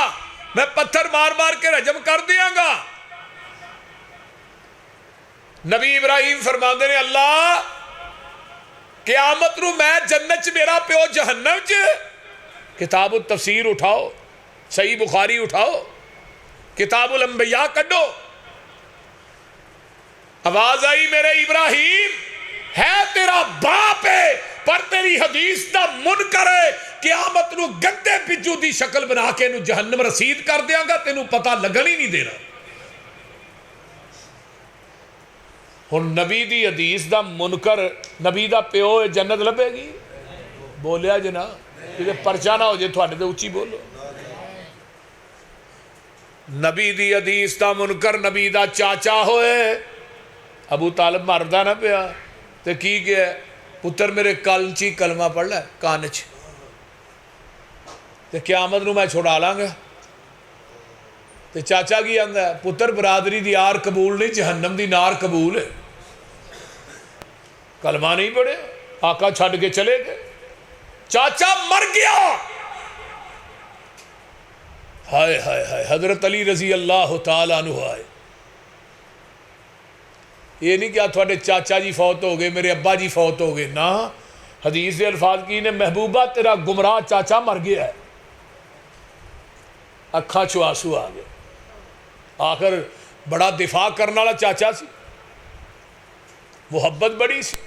میں پتھر مار مار کے رجم کر دیاں گا۔ نبی ابراہیم فرماندے نے اللہ قیامت نو میں جنت چ میرا پیو جہنم چ۔ کتاب التفسیر اٹھاؤ، صحیح بخاری اٹھاؤ، کتاب الانبیاء کڈو، آواز آئی میرے ابراہیم ہے تیرا باپ ہے پر تیری حدیث دا منکر ہے، قیامت نو گندے پجو دی شکل بنا کے نو جہنم رسید کر دیاں گا، تینوں پتہ لگن ہی نہیں دینا۔ ہن نبی دی حدیث دا منکر نبی دا پیو جنت لبے گی؟ بولیا جنا کہ پرچہ نہ ہو جائے تھوڑے دے اچھی بولو۔ نبی دی حدیث دا منکر نبی دا چاچا ہوئے، ابو طالب مردہ نہ پیا تے کی گیا پتر میرے کلچی کلمہ پڑھ لے کانچ تے قیامت نو میں چھوڑا لاں گا۔ تے چاچا کی آندا ہے پتر برادری دی آر قبول نہیں، جہنم دی نار قبول ہے۔ کلمہ نہیں پڑھے، آقا چھڑ کے چلے گئے، چاچا مر گیا۔ ہائے ہائے ہائے، حضرت علی رضی اللہ تعالیٰ عنہ آئے، یہ نہیں کیا تھوڑے چاچا جی فوت ہو گئے، میرے ابا جی فوت ہو گئے، نا حدیث دے الفاظ کی نے محبوبہ تیرا گمراہ چاچا مر گیا ہے۔ اکھاں چو آنسو آ گئے، آخر بڑا دفاع کرنے والا چاچا سی، محبت بڑی سی۔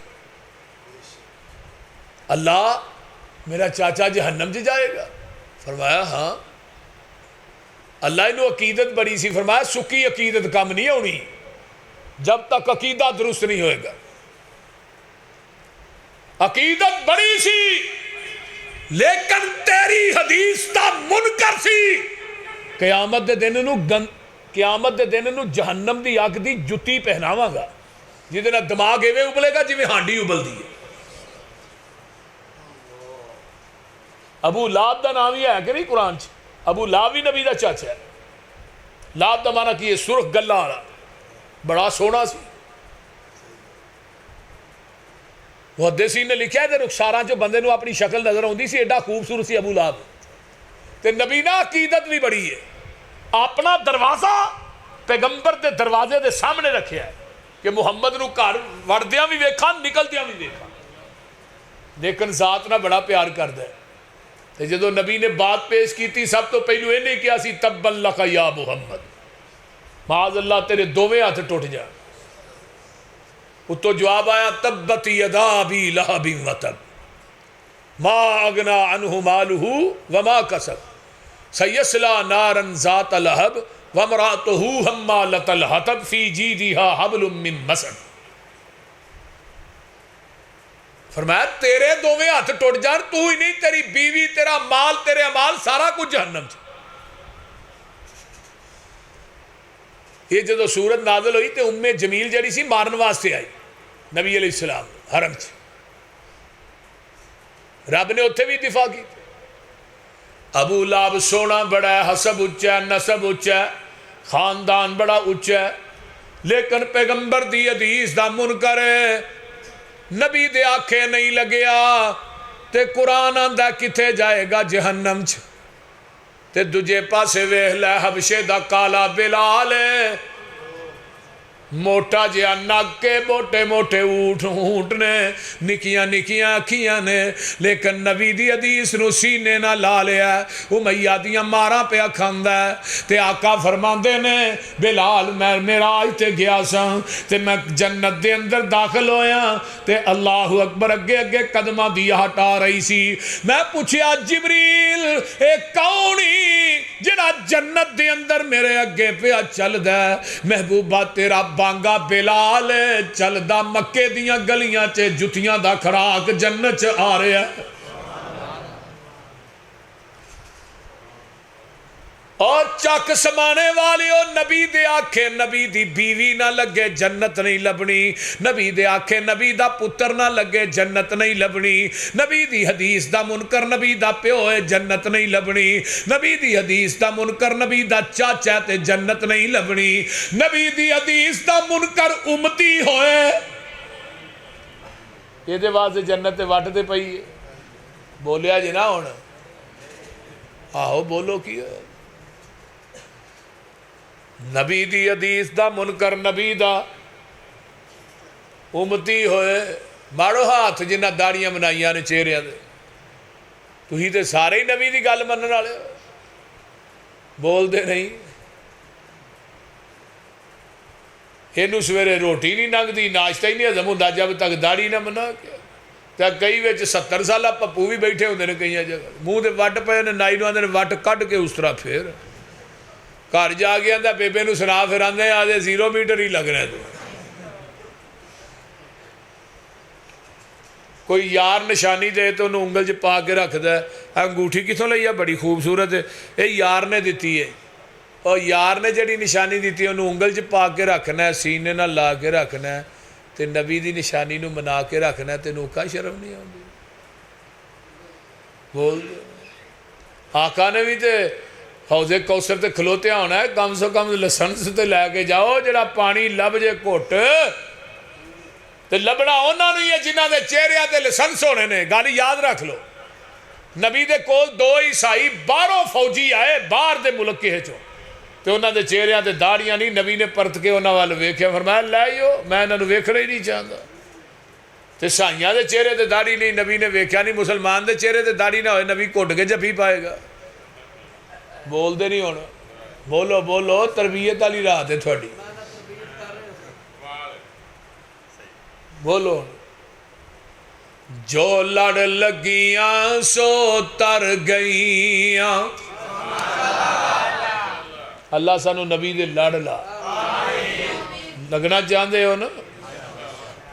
اللہ میرا چاچا جہنم سے جائے گا؟ فرمایا ہاں۔ اللہ انہوں عقیدت بڑی سی، فرمایا سکی عقیدت کم نہیں ہونی جب تک عقیدہ درست نہیں ہوئے گا۔ عقیدت بڑی سی لیکن تیری حدیث تا منکر سی۔ قیامت دے دن نو جہنم دی اگ دی جتی پہناواں گا جہدے نال دماغ ایویں ابلے گا جویں ہانڈی ابلدی ہے۔ ابو لہب دا نام ہی ہے کہ نہیں قرآن چ؟ ابو لہب بھی نبی دا چاچا ہے۔ لہب دا معنی کی ہے سرخ گلا والا، بڑا سونا سی۔ محدثین نے لکھا ہے کہ رخساراں جو بندے نو اپنی شکل نظر آندی سی، ایڈا خوبصورت سی ابو لہب۔ تے نبی نا عقیدت بھی بڑی ہے، اپنا دروازہ پیغمبر دے دروازے دے سامنے رکھیا ہے کہ محمد نو گھر وڑدیاں بھی ویکھاں نکلدیاں بھی ویکھاں، لیکن ذات نہ بڑا پیار کردا ہے۔ تے جدو نبی نے بات پیش کی تھی سب تو پہلو یہ نہیں کیا سی تبن لک یا محمد، معاذ اللہ تیرے دوویں ہاتھ ٹوٹ جا۔ اتو جواب آیا تبت یدا ابی لہب وتب ما اغنی عنہ مالہ وما کسب سیصلی نارا ذات لہب وامرأتہ حمالۃ الحطب فی جیدہا حبل من مسد۔ فرمایا تیرے دوویں ہاتھ ٹوٹ جان، تو ہی نہیں تیری بیوی، تیرا مال، تیرے امال، سارا کچھ جہنم چ۔ یہ جدو سورت نازل ہوئی تے ام جمیل جڑی سی مارن واسطے آئی نبی علیہ السلام حرم چ، رب نے اتھے بھی دفاع کی۔ ابو لہب سونا بڑا ہے، حسب اچا ہے، نسب اچا ہے، خاندان بڑا اچا ہے، لیکن پیغمبر دی حدیث دا منکر ہے، نبی دے آنکھیں نہیں لگیا تے قرآن آندا کتے جائے گا جہنم چ۔ تے دجے پاسے ویکھ لے حبشے دا کالا بلال ہے، موٹا جہا نک کے موٹے موٹے اونٹ نے، نکیاں نکیاں اکھیاں نے، لیکن نبی دی حدیث نو سینے نہ لا لیا، امیہ دیاں ماراں پہ کھاندا ہے۔ تے آقا فرماندے نے بلال میں معراج تے گیا سا تے میں جنت دے اندر داخل ہویا تے اللہ اکبر اگے اگے قدمہ دیا ہٹا رہی سی۔ میں پوچھیا جبریل اے کونی جڑا جنت دے اندر میرے اگے پہ چل دا؟ محبوبہ تیرا بانگا بلال چل دا مکے دیاں گلیاں چے جتیاں دا کھراک جنت چ آ رہا ہے۔ اور چک سمانے والیو نبی دے آکھے نبی دی بیوی نہ لگے جنت نہیں لبنی، نبی دے آکھے نبی دا پتر نہ لگے جنت نہیں لبنی، نبی دی حدیث دا منکر نبی دا پیو ہے جنت نہیں لبنی، نبی دی حدیث دا منکر نبی دا چاچا تے جنت نہیں لبنی، نبی دی حدیث دا منکر امتی ہوئے یہ دے واسطے جنت وٹ دے پئی ہے۔ بولیا جی نہ ہونا آہو بولو کی ہے نبی دی حدیث دا منکر نبی دا امتی ہوئے مارو ہاتھ جنہ داڑیاں بنائیاں نے چہرے دے تو ہی تے سارے ہی نبی دی گل منن والے بول دے نہیں اینو سویرے روٹی نہیں لنگدی ناشتہ ہی نہیں ہضم ہوندا جب تک داڑھی نہ بنا کے تے کئی وچ 70 سالہ پپو بھی بیٹھے ہوندے نے کئی جگہ منہ تے وٹ پے نے نائی نو آندے نے وٹ کڈ کے اس طرح پھر گھر جا کے آندا بیبے نو سنا پھر آندے آدھے 0 میٹر ہی لگ رہا ہے تو کوئی یار نشانی دے تو انہوں انگل چ پا کے رکھ ہے انگوٹھی کتوں لئی ہے بڑی خوبصورت ہے یہ یار نے دیتی ہے اور یار نے جڑی نشانی دیتی ہے انہوں انگل چ پا کے رکھنا ہے سینے نہ لا کے رکھنا ہے تے نبی دی نشانی نو منا کے رکھنا ہے تے نوکا شرم نہیں آؤں بول دے آقا نے بھی تے حوض کوثر تے کھلوتے ہونا ہے کم سے کم لسنس تے لے کے جاؤ جڑا پانی لب جے گھٹ تے لبنا انہاں نہیں ہے جنہاں دے چہرے تے لسنس ہونے نے گل یاد رکھ لو نبی دے کول 2 عیسائی 12 فوجی آئے باہر دے ملک کے چوں تے انہاں دے چہرے تے داڑیاں نہیں نبی نے پرت کے انہاں وال ویکھیا فرمایا لائیو میں انہاں نو ویکھنا ہی نہیں چاہندا تے سائیاں دے چہرے تے داڑھی نہیں نبی نے ویکھیا نہیں مسلمان دے چہرے تے داڑھی نہ ہوئے نبی گھٹ کے جفی پائے گا بول دے نہیں ہونا بولو بولو تربیت والی راہ تے تھوڑی بولو جو لڑ لگیاں سو تر گئیاں اللہ سانو نبی دے لڑ لا لگنا چاہتے ہو نا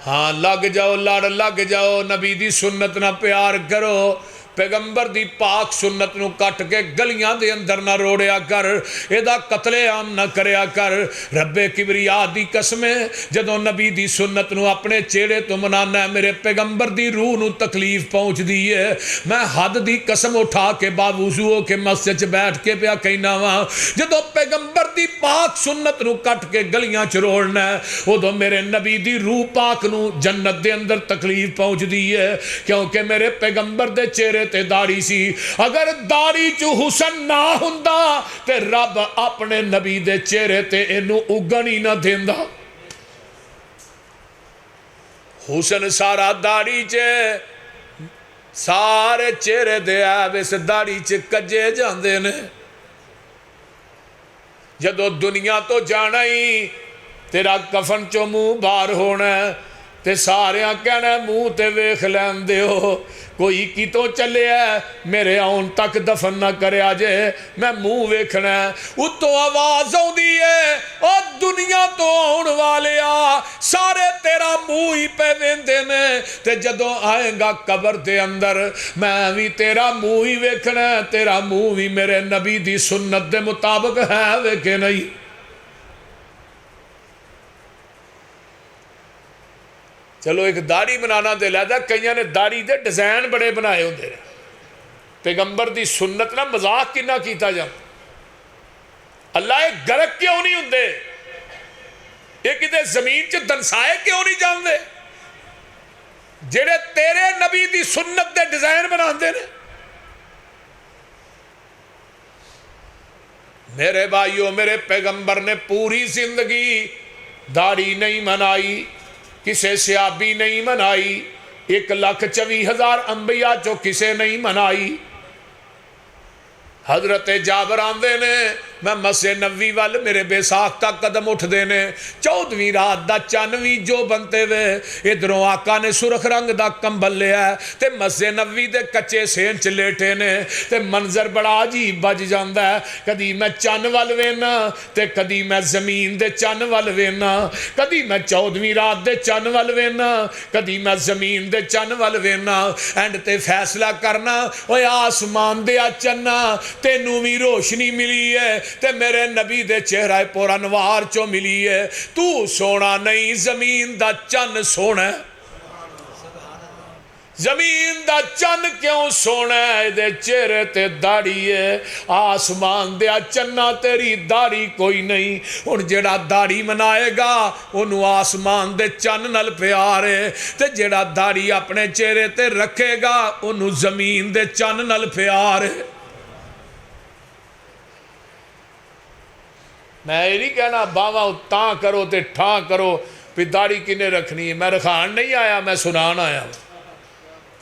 ہاں لگ جاؤ لڑ لگ جاؤ نبی دی سنت نہ پیار کرو پیغمبر دی پاک سنت نو کٹ کے گلیاں دے اندر نہ روڑیا کر ایدہ قتل عام نہ کریا کر رب کبریا دی قسمیں جدو نبی دی سنت نو اپنے چیڑے تو منانا ہے میرے پیغمبر دی روح نو تکلیف پہنچ دیئے میں حد دی قسم اٹھا کے باوضو کے مسجد چ بیٹھ کے پیا کہنا وا جدو پیغمبر دی پاک سنت نو کٹ کے گلیاں چ روڑنا ہے ادو میرے نبی دی روح پاک نو جنت دے اندر تکلیف پہنچ دیئے کیونکہ میرے پیغمبر دے چہرے تے داڑھی سی اگر داڑھی چو حسن نہ ہوندا تے رب اپنے نبی دے چہرے تے اینو اگن ہی نہ دیندا حسن سارا داڑھی چے سارے چہرے دے اس داڑھی چے کجے جاندے نے جدو دنیا تو جانا ہی تیرا کفن چو منہ بار ہونا ہے تے ساریاں کہنا منہ تے ویکھ لیندے ہو کوئی کتوں چلے ہے میرے آن تک دفن نہ کرے آجے میں منہ ویکھنا ہے اتو آواز ہوں دیئے اور دنیا تو آن والے سارے تیرا منہ ہی پہ ویندے نے تے جدوں آئیں گا قبر دے اندر میں بھی تیرا منہ ہی ویکھنا ہے تیرا منہ بھی میرے نبی دی سنت دے مطابق ہے ویکھے نہیں چلو ایک داڑھی بنانا دے لیتا کئیاں نے داڑھی دے ڈیزائن بڑے بنائے ہوندے رہے پیغمبر دی سنت نہ مذاق کنا کیتا جا اللہ ایک گرک کیوں نہیں ہوندے ایک ادھے زمین چ دنسائے کیوں نہیں جاندے جڑے تیرے نبی دی سنت دے ڈیزائن بناندے نے میرے بھائیو میرے پیغمبر نے پوری زندگی داڑھی نہیں منائی کسے سیابی نہیں منائی 1,24,000 انبیاء جو کسے نہیں منائی حضرت جابر آندے نے میں مسجد نبوی وال میرے بے ساختہ قدم اٹھ دینے 14ویں رات دا چانویں جو بنتے وے ادھروں آقا نے سرخ رنگ دا کمبل لیا ہے تے مسجد نبوی دے کچے سین چ لیٹے نے تے منظر بڑا عجیب بج جاندا ہے کدی میں چن وال وینا تے کدی میں زمین دے چن وال وینا کدی میں 14ویں رات دے چن وال وینا کدی میں زمین دے چن وال وینا اینڈ تے فیصلہ کرنا اوے آسمان دے چنا تینوں بھی روشنی ملی ہے تے میرے نبی دے چہرہ پر انوار چو ملی ہے. تو سونا نہیں زمین دا چن سونا ہے. زمین دا چن کیوں سونا ہے؟ دے چہرے تے داڑھی ہے. آسمان دیا چنہ تیری داڑھی کوئی نہیں. ان جڑا داڑھی منائے گا انہوں آسمان دے چن نل پیار ہے تے جڑا داڑھی اپنے چہرے تے رکھے گا انہوں زمین دے چن نل پیار ہے. میں یہ نہیں کہنا باواں تاں کرو تے ٹھاں کرو پھر داڑھی کنے رکھنی ہے. میں رکھان نہیں آیا، میں سنان آیا ہوں.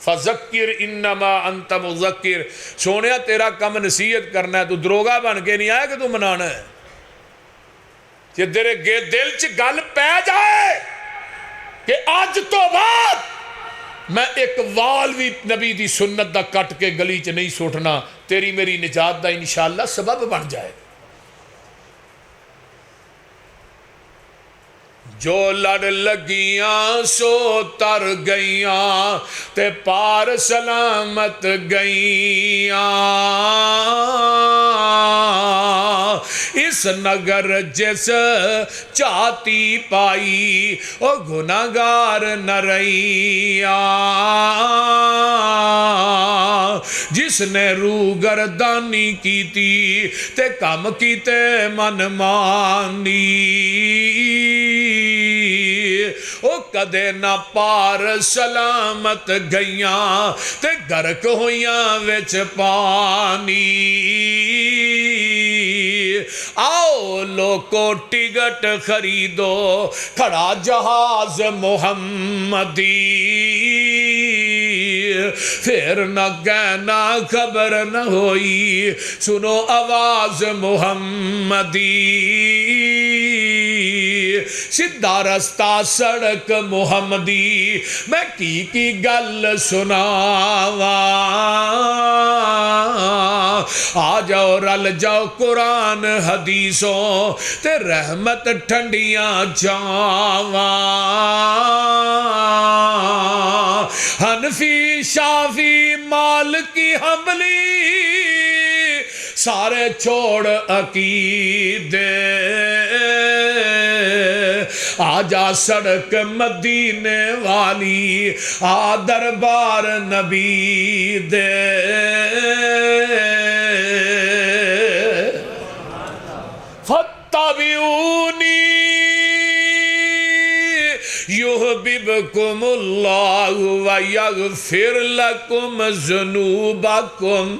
فذکر انما انت مذکر. سونیا تیرا کم نصیحت کرنا ہے، تو دروگا بن کے نہیں آیا کہ تو منانا ہے. کہ تیرے دل چ گل پہ جائے کہ آج تو بعد میں ایک وال بھی نبی دی سنت دا کٹ کے گلی چ نہیں سوٹنا، تیری میری نجات دا انشاءاللہ سبب بن جائے. جو لڑ لگیاں سو تر گئیاں تے پار سلامت گئیاں. اس نگر جس چاہتی پائی او گناہگار نہ رہیاں. جس نے روگردانی کی تھی تے کم کیتے من مانی. او کدے نہ پار سلامت گئیاں تے گرک ہویاں وچ پانی. آؤ لوکو ٹکٹ خریدو کھڑا جہاز محمدی. پھر نہ کہنا خبر نہ ہوئی سنو آواز محمدی. سیدھا رستہ سڑک محمدی میں کی گل سناواں. آ جاؤ رل جاؤ قرآن حدیثوں تے رحمت ٹھنڈیاں جاواں. حنفی شافی مالکی حنبلی سارے چھوڑ عقیدے. آجا سڑک مدینے والی آ دربار نبی دے. فاتبعونی یحببکم اللہ ویغفر لکم ذنوبکم.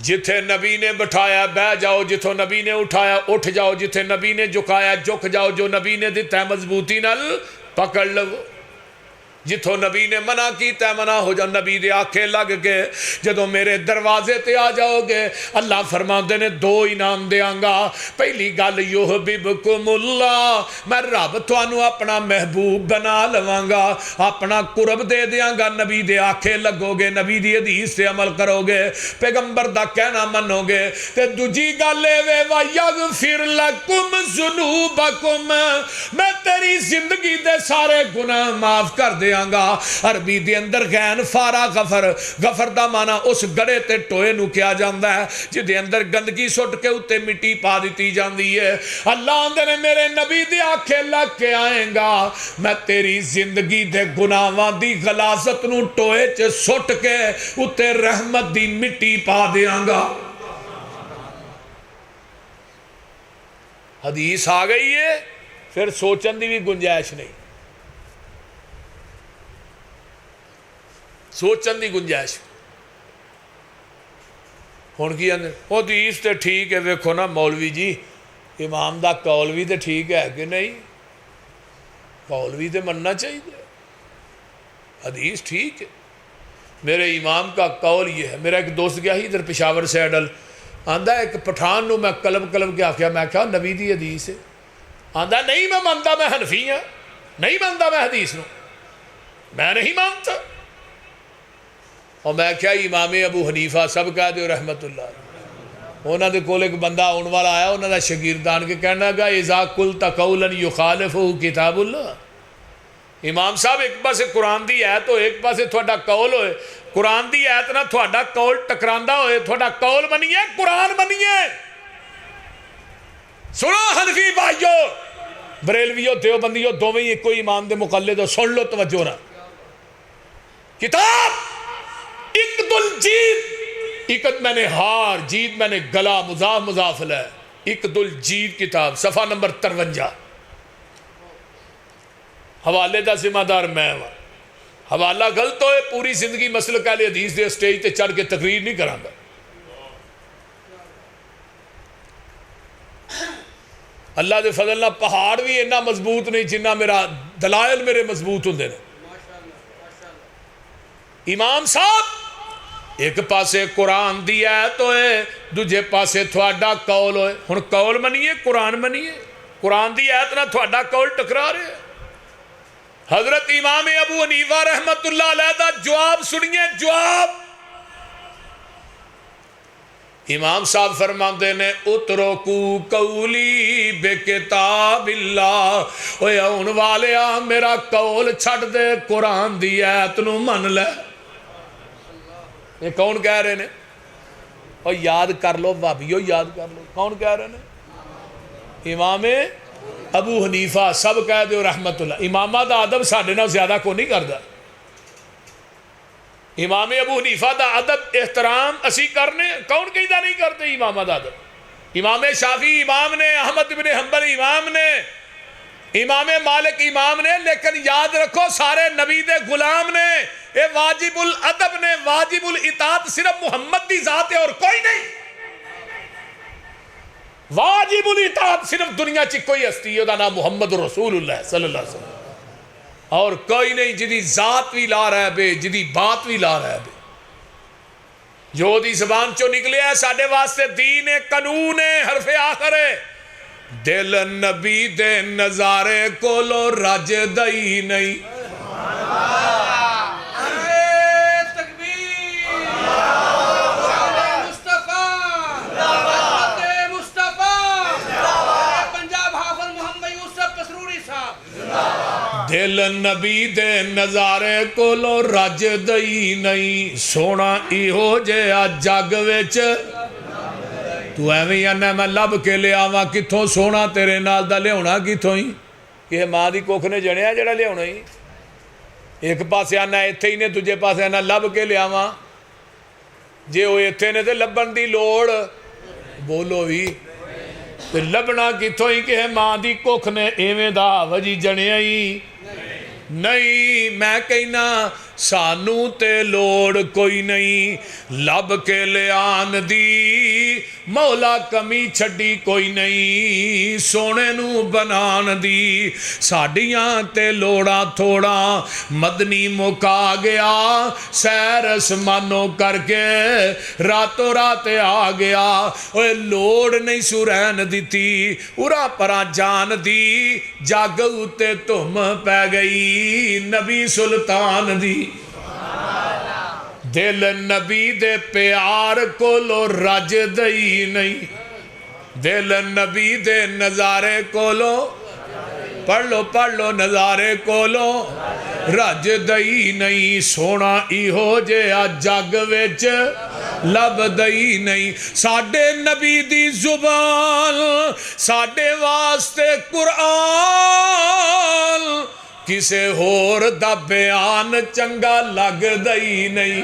جتھے نبی نے بٹھایا بہ جاؤ، جتھوں نبی نے اٹھایا اٹھ جاؤ، جتھے نبی نے جھکایا جھک جاؤ، جو نبی نے دیتا ہے مضبوطی نال پکڑ لو. جتھوں نبی نے منع کیتا ہے منع ہو جاؤ. نبی دے آنکھیں لگ کے جدوں میرے دروازے تے آ جاؤ گے اللہ فرماندے نے دو انعام دیاں گا. پہلی گل یحببکم اللہ، میں رب تھانوں اپنا محبوب بنا لواں گا، اپنا قرب دے دیاں گا. نبی دے آنکھیں لگو گے، نبی دی حدیث سے عمل کرو گے، پیغمبر دا کہنا منو گے. تے دوجی گل اے وے ویغفر لکم ذنوبکم، میں تیری زندگی دے سارے گناہ معاف کر دیاں گا. عربی دے اندر غین فارا غفر، غفر دا معنی اس گڑے تے ٹوئے نو کیا جاندا ہے جدے اندر گندگی سٹ کے اتے مٹی پا دیتی جاندی ہے. اللہ آندے نے میرے نبی دے آنکھیں لگ کے آئیں گا، میں تیری زندگی دے گناہاں دی غلاظت نو ٹوئے چ سٹ کے اتے رحمت دی مٹی پا دیاں گا. حدیث آ گئی ہے، پھر سوچن دی بھی گنجائش نہیں، سوچن دی گنجائش. ہن کی آندے او حدیث تے ٹھیک ہے. ویکھو نا مولوی جی امام دا قول بھی تے ٹھیک ہے کہ نہیں؟ قول بھی تے مننا چاہیے. حدیث ٹھیک ہے، میرے امام کا قول یہ ہے. میرا ایک دوست گیا ہی ادھر پشاور سیڈل، آندا ایک پٹھان نو میں کلم کے آکھیا، میں کہا نبی دی حدیث ہے. آندا نہیں میں مانتا، میں حنفی ہاں، نہیں مانتا میں حدیث نو، میں نہیں مانتا. اور میں کیا امام ابو حنیفہ سب کہہ دے رحمت اللہ. انہاں دے کول ایک بندہ آن والا آیا، انہاں دا شاگردان کے کہنا گا اذا قلت قولا یخالفہ کتاب اللہ، امام صاحب ایک پاسے قرآن دی آیت ہوئے ایک پاسے تھوڑا قول ہوئے قرآن دی آیت نہ تھوڑا قول ٹکراندہ ہوئے تھوڑا قول بنیے قرآن بنیے سنو حنفی بھائیو بریلویو دیوبندیو دوویں ایک کوئی امام دے مقلد ہو سن لو توجہ نہ کتاب اقد الجید اقد میں نے ہار جید میں نے گلا مضاف مضاف ہے اقد الجید کتاب صفحہ نمبر 53 حوالے دا ذمہ دار میں ہوں حوالہ غلط ہوئے پوری زندگی مسلک اہل حدیث دے سٹیج تے چڑھ کے تقریر نہیں کرانگا اللہ دے فضل نہ پہاڑ بھی اتنا مضبوط نہیں جنہ میرا دلائل میرے مضبوط ہوں دے امام صاحب ایک پاسے قرآن دی آیت ہوئے دوجے پاسے تھوڑا قول ہوئے ہن قول منیے قرآن منیے قرآن دی آیت نہ تھوڑا قول ٹکرا رہے حضرت امام ابو حنیفہ رحمت اللہ علیہ دا جواب سنیے جواب امام صاحب فرماندے نے اترکو قولی بے کتاب اللہ اوے اون والیا میرا قول چھڑ دے قرآن دی آیت نو من لے یہ کون کہہ رہے نے اور یاد کر لو بابیو یاد کر لو کون کہہ رہے نے امام ابو حنیفہ سب کہہ دے رحمت اللہ امامہ دا ادب ساڑھے نہ زیادہ کو نہیں کردا امام ابو حنیفہ دا ادب احترام اسی کرنے کون کہیں دا نہیں کرتے امامہ دا ادب امام شافعی امام نے احمد بن حنبل امام نے امام مالک امام نے لیکن یاد رکھو سارے نبی دے غلام نے اے واجب الادب نے واجب الاطاعت صرف محمد دی ذات ہے اور کوئی نہیں واجب الاطاعت صرف دنیا چی کوئی ہستی ہے دا نام محمد رسول اللہ صلی اللہ علیہ وسلم اور کوئی نہیں جدی ذات بھی لا رہا ہے بے جدی بات بھی لا رہا ہے بے جو دی زبان چو نکلے ہے ساڑھے واسطے دین قانون حرف آخر ہے دل نبی دے نظارے کو لو رج دئی نہیں دل نبی دے نظارے کو لو رج دئی نہیں سونا ایہو جے جگ وچ تو ایویں یا میں لب کے لے آواں کتھوں سونا تیرے نال دا لے ہونا کتھوں ہی کہ ماں دی کوکھ نے جنیا جڑا لے ہونا ہی ایک پاسے آنا ایتھے ہی نے تجھے پاسے آنا لب کے لے آواں جے وہ ایتھے نے تے لبن دی لوڑ بولو ہی تے لبنا کتھوں ہی کہ ماں دی کوکھ نے ایویں دا وجی جنیا ہی نہیں میں کہنا سانو تے لوڑ کوئی نہیں لب کے لے آن دی مولا کمی چھڑی کوئی نہیں سونے نو بنان دی ساڑیاں تے لوڑا تھوڑا مدنی مکا گیا سیر اسمانوں کر کے راتوں رات آ گیا اوے لوڑ نہیں سورین دیتی ارا پرا جان دی جاگ اتے تم پہ گئی نبی سلطان دی دل نبی دے پیار کو لو رج دئی نہیں دل نبی دے نظارے کو لو پڑھ لو نظارے کو لو رج دئی نہیں سونا ایہو جے جگ وچ لب دئی نہیں ساڑھے نبی دی زبان ساڑھے واسطے قرآن کسے ہور دا بیان چنگا لگ دئی نہیں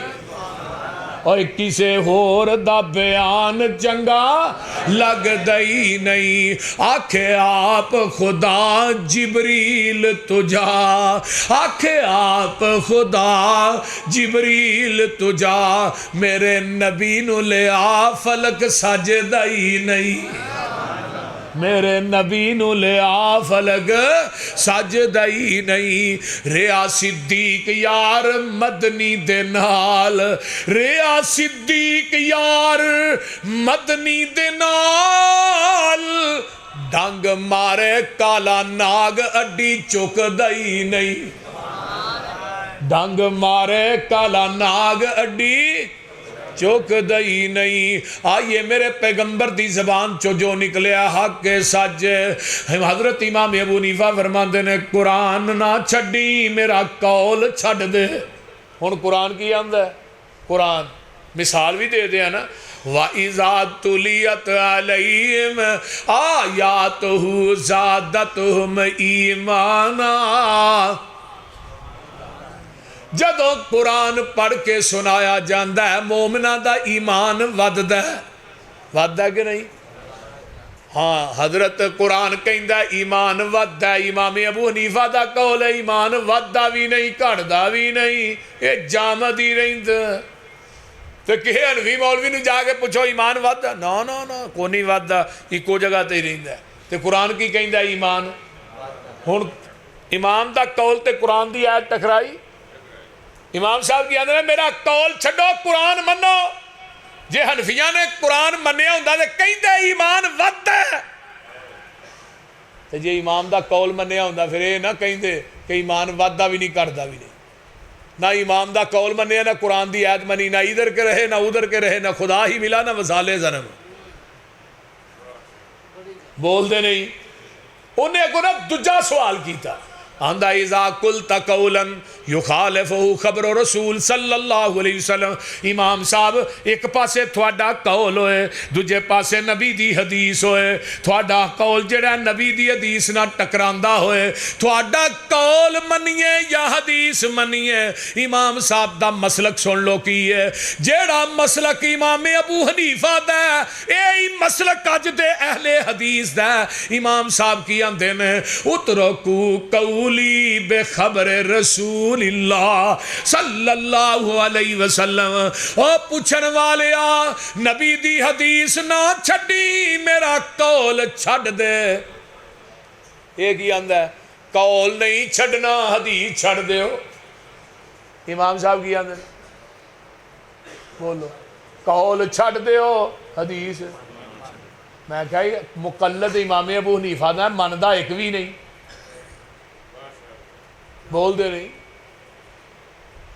اور کسے ہور دا بیان چنگا لگ دئی نہیں آکھے آپ خدا جبریل تجھا آکھے آپ خدا جبریل تجھا میرے نبی نو لے آ فلک سج دئی نہیں میرے نبی نو لے آ فلک سج دئی نہیں ریا صدیق یار مدنی دے نال ریا صدیق یار مدنی دے نال ڈنگ مارے کالا ناگ اڈی چک دئی نہیں ڈنگ مارے کالا ناگ اڈی چک دئی نہیں. آئیے میرے پیغمبر دی زبان چو جو نکلیا حق کے سچ. حضرت امام ابو حنیفہ فرماندے نے قرآن نہ چھڈی میرا قول چھڈ دے. ہن قرآن کی آندا ہے؟ قرآن مثال بھی دے دیا نا. وَإِذَا تُلِيَتْ عَلَيْهِمْ آيَاتُهُ زَادَتْهُمْ ایمانا. جدو قرآن پڑھ کے سنایا جاندہ ہے مومنہ دا ایمان وددا ہے. وددا کہ نہیں؟ ہاں حضرت قرآن کہندہ ایمان وددا ہے. امام ابو حنیفہ دا قول ہے ایمان وددا بھی نہیں گھٹدا بھی نہیں یہ جامد ہی رہند. تو کہ حنفی مولوی نے جا کے پوچھو ایمان وددا؟ نا نا نا کوئی نہیں وددا ایکو جگہ تے ہی رہندا ہے. تے قرآن کی کہندہ ایمان. ہن امام دا قول تے قرآن دی آیت ٹکرائی. امام صاحب کی آدھے میرا قول چھڑو قرآن منو. جے حنفیاں نے قرآن منیا ہوندہ تے کہندے ایمان وددا ہے. تے جے امام دا قول منیا ہوندہ پھر یہ نہ کہندے کہ ایمان وددا بھی نہیں کردا بھی نہیں. نہ امام دا قول منیا نہ قرآن دی آیت منی نہ ادھر کے رہے نہ ادھر کے رہے نہ خدا ہی ملا نہ وصال ظلم. بول دے نہیں. انہیں اگو نا دجا سوال کیتا آندہ اذا قلت قولا یخالفہ خبر رسول صلی اللہ علیہ وسلم. امام صاحب ایک پاسے تھوڑا قول ہوئے دوجے پاسے نبی دی حدیث ہوئے. تھوڑا قول جڑا نبی دی حدیث نہ ٹکراندہ ہوئے تھوڑا قول منیے یا حدیث منیے. امام صاحب دا مسلک سن لو کی ہے. جڑا مسلک امام ابو حنیفہ دا اے مسلک اج دے اہل حدیث دا. امام صاحب کی آندے نے اترکو قولی بے خبر رسول اللہ صلی اللہ علیہ وسلم. او پوچھن والے نبی دی حدیث نہ چھڈی میرا قول چھڈ دے. ایک ہی آندہ ہے قول نہیں چھڈنا حدیث چھڈ دے ہو. امام صاحب کی آندہ بولو قول چھڈ دے ہو حدیث. میں کہا مقلد امام ابو حنیفہ دا مندہ ایک بھی نہیں. بول دے نہیں.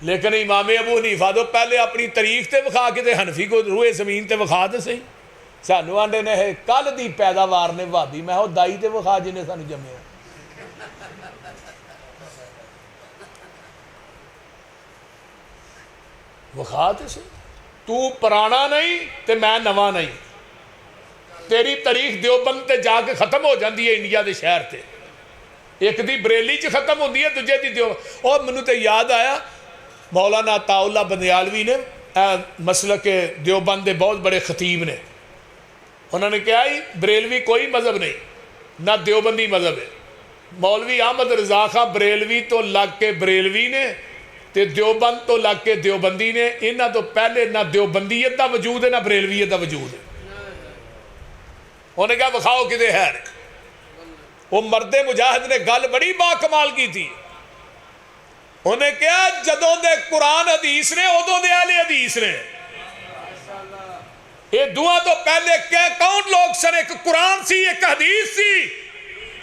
لیکن امام ابو حنیفہ تو پہلے اپنی تاریخ تے وکھا کے تے حنفی کو روئے زمین تے وکھا دے سہی. سانو آنڈے نے کل دی پیداوار نے وادی میں ہو دائی تے وکھا جنہیں سانو جمعے وکھا تے سہی. تو پرانا نہیں تے میں نواں نہیں. تیری تاریخ دیوبند تے جا کے ختم ہو جاندی ہے انڈیا دے شہر تے. ایک دی بریلی چ ختم ہوندی ہے دوجے دی دیو. اور منو تے یاد آیا مولانا عطا اللہ بندیالوی نے مسلک دیوبند دے بہت بڑے خطیب نے. انہوں نے کہا بریلوی کوئی مذہب نہیں نہ دیوبندی مذہب ہے. مولوی احمد رضا خان بریلوی تو لگ کے بریلوی نے تے دیوبند تو لگ کے دیوبندی نے. انہاں تو پہلے نہ دیوبندیت دا وجود ہے نہ بریلویت دا وجود ہے. انہوں نے کہا بخاؤ کدے ہے. وہ مرد مجاہد نے گل بڑی با کمال کی تھی. انہیں کہا جدوں دے قرآن حدیث نے ادوں دے اہل حدیث نے. یہ دعا تو پہلے کون لوگ سن؟ ایک قرآن سی ایک حدیث سی.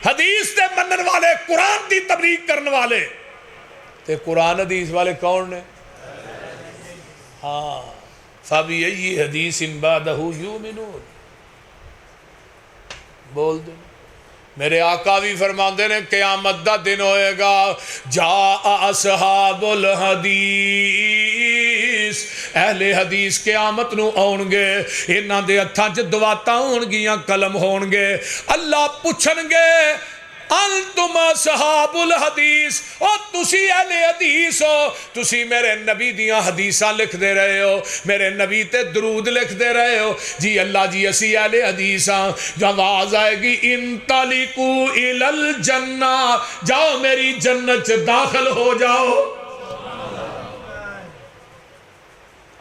حدیث دے منن والے قرآن دی تبلیغ کرن والے تے قرآن حدیث والے کون نے؟ ہاں فَبِأَيِّ حَدِيثٍ بَعْدَهُ يُؤْمِنُونَ. بول دیں. میرے آقا بھی فرماندے نے قیامت دا دن ہوئے گا جاء اصحاب الحدیث. اہل حدیث قیامت نو آن گے. انہاں دے ہتھاں چ دعاتاں ہون گیاں قلم ہون گے. اللہ پوچھن گے انتم اصحاب الحدیث او تسی اہل حدیث ہو. تسی میرے نبی دیاں حدیثاں لکھ دے رہے ہو میرے نبی تے درود لکھ دے رہے ہو. جی اللہ جی اسی اہل حدیثاں. جو آواز آئے گی انطلقو الی الجنہ جاؤ میری جنت داخل ہو جاؤ.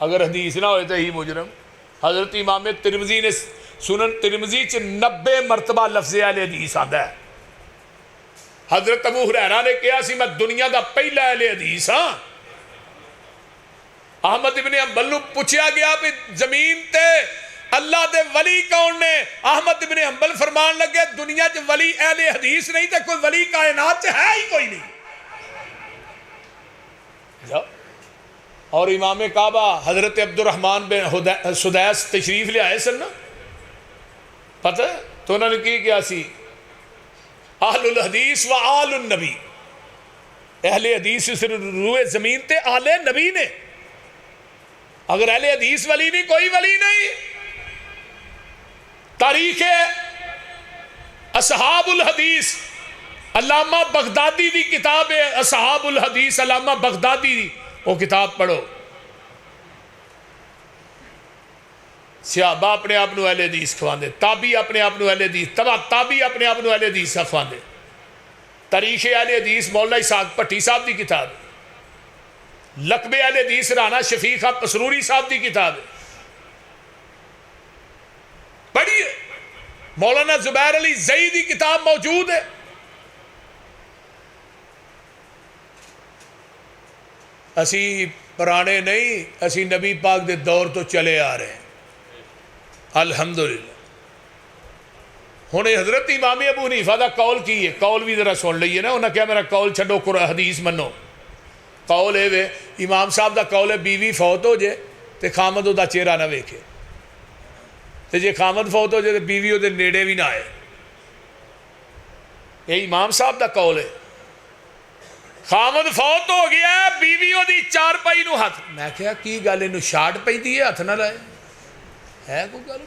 اگر حدیث نہ ہوئے تو ہی مجرم. حضرت امام ترمذی نے سنن ترمذی چ 90 مرتبہ لفظ اہل حدیث آتا ہے. حضرت ابو ہریرہ نے کہا سی میں دنیا دا پہلا اہل حدیث ہاں. احمد ابن حنبل نو پوچھا گیا بھی زمین تے اللہ دے ولی کون نے؟ احمد ابن حنبل فرمان لگے دنیا چ ولی اہل حدیث نہیں تے کوئی ولی کائنات چ ہے ہی کوئی نہیں. اور امام کعبہ حضرت عبد الرحمن بن سدیس تشریف لے آئے سن نا، پتہ ہے تو انہوں نے کی کیا سی، اہل الحدیث و آل النبی، اہل حدیث صرف روئے زمین تے آل نبی نے، اگر اہل حدیث ولی نہیں کوئی ولی نہیں۔ تاریخ اصحاب الحدیث علامہ بغدادی دی کتاب ہے، اصحاب الحدیث علامہ بغدادی دی، وہ کتاب پڑھو۔ صحابہ اپنے آپ نو اہل حدیث کھواندے، تابعی اپنے آپ نو اہل حدیث، تبع تابعی اپنے آپ نو اہل حدیث کھواندے۔ تاریخ اہل حدیث مولا اسحاق بھٹی صاحب دی کتاب ہے، لقب اہل حدیث رانا شفیق پسروری صاحب دی کتاب ہے، پڑھیے۔ مولانا زبیر علی زئی دی کتاب موجود ہے۔ اسی پرانے نہیں، اسی نبی پاک دے دور تو چلے آ رہے ہیں الحمدللہ۔ ہونے حضرت امام ابو حنیفہ دا قول کی ہے، قول بھی ذرا سن لئیے نا، انہاں کیا میرا قول چھڑو قرآن حدیث منو۔ قول ہے وے امام صاحب دا قول ہے بیوی فوت ہو جائے تے خامد دا چہرہ نہ ویکھے، تے جے خامد فوت ہو جائے تے بیوی دے نیڑے بھی نہ آئے، یہ امام صاحب دا قول ہے۔ خامد فوت ہو گیا ہے، بیوی دی چار پائی نو ہاتھ، میں کہا کی گل انہوں شاٹ پائی دی ہے ہاتھ نہ لائے ہے کوئی گل؟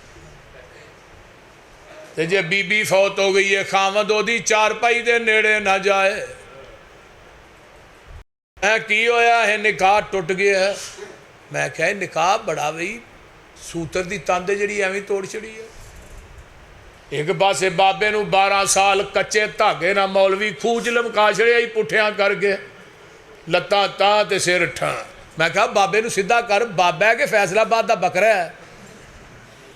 تے جے بی بی فوت ہو گئی ہے خامد دی چار پائی دے نیڑے نہ جائے، میں کی ہویا ہے نکاح ٹوٹ گیا ہے، میں کہا نکاح بڑا بھئی سوتر دی تاندے جڑی ایویں توڑ چڑی ہے۔ ایک پاسے بابے نو 12 سال کچے دھاگے نہ مولوی کھوج لمکا چھڑیا ہی پٹھیاں کر کے، لتاں تاں تے سر ٹھاں۔ میں کہا بابے نو سدھا کر، بابا ہے کہ فیصلہ آباد دا بکرا ہے،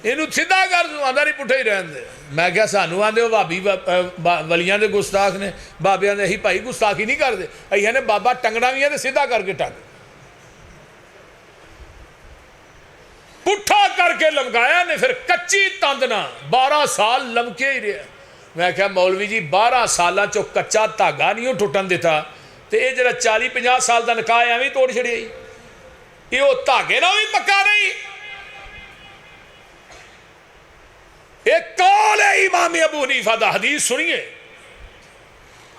اینو سدھا کر دوں آندھا نہیں پٹھے ہی رہن دے۔ میں کہا سانو آندھے ہو بابی ولیاں دے گستاخ نے، بابیاں دے ہی بھائی گستاخی نہیں کر دے، ایہاں نے بابا ٹنگنا بھی ہے تے سدھا کر کے ٹنگ، پٹھا کر کے لمکایا نے، پھر کچی تاندنا 12 سال لمکے ہی رہا۔ میں کہا مولوی جی 12 سالاں چو کچا دھاگا نہیں ہو ٹوٹن دیتا، تے اے جڑا 40-50 سال دا نکاح ایویں توڑ چھڑیا ہی، یہ وہ دھاگے نہ بھی پکا نہیں۔ ایک قول ہے امام ابو حنیفہ دا، حدیث سنیے۔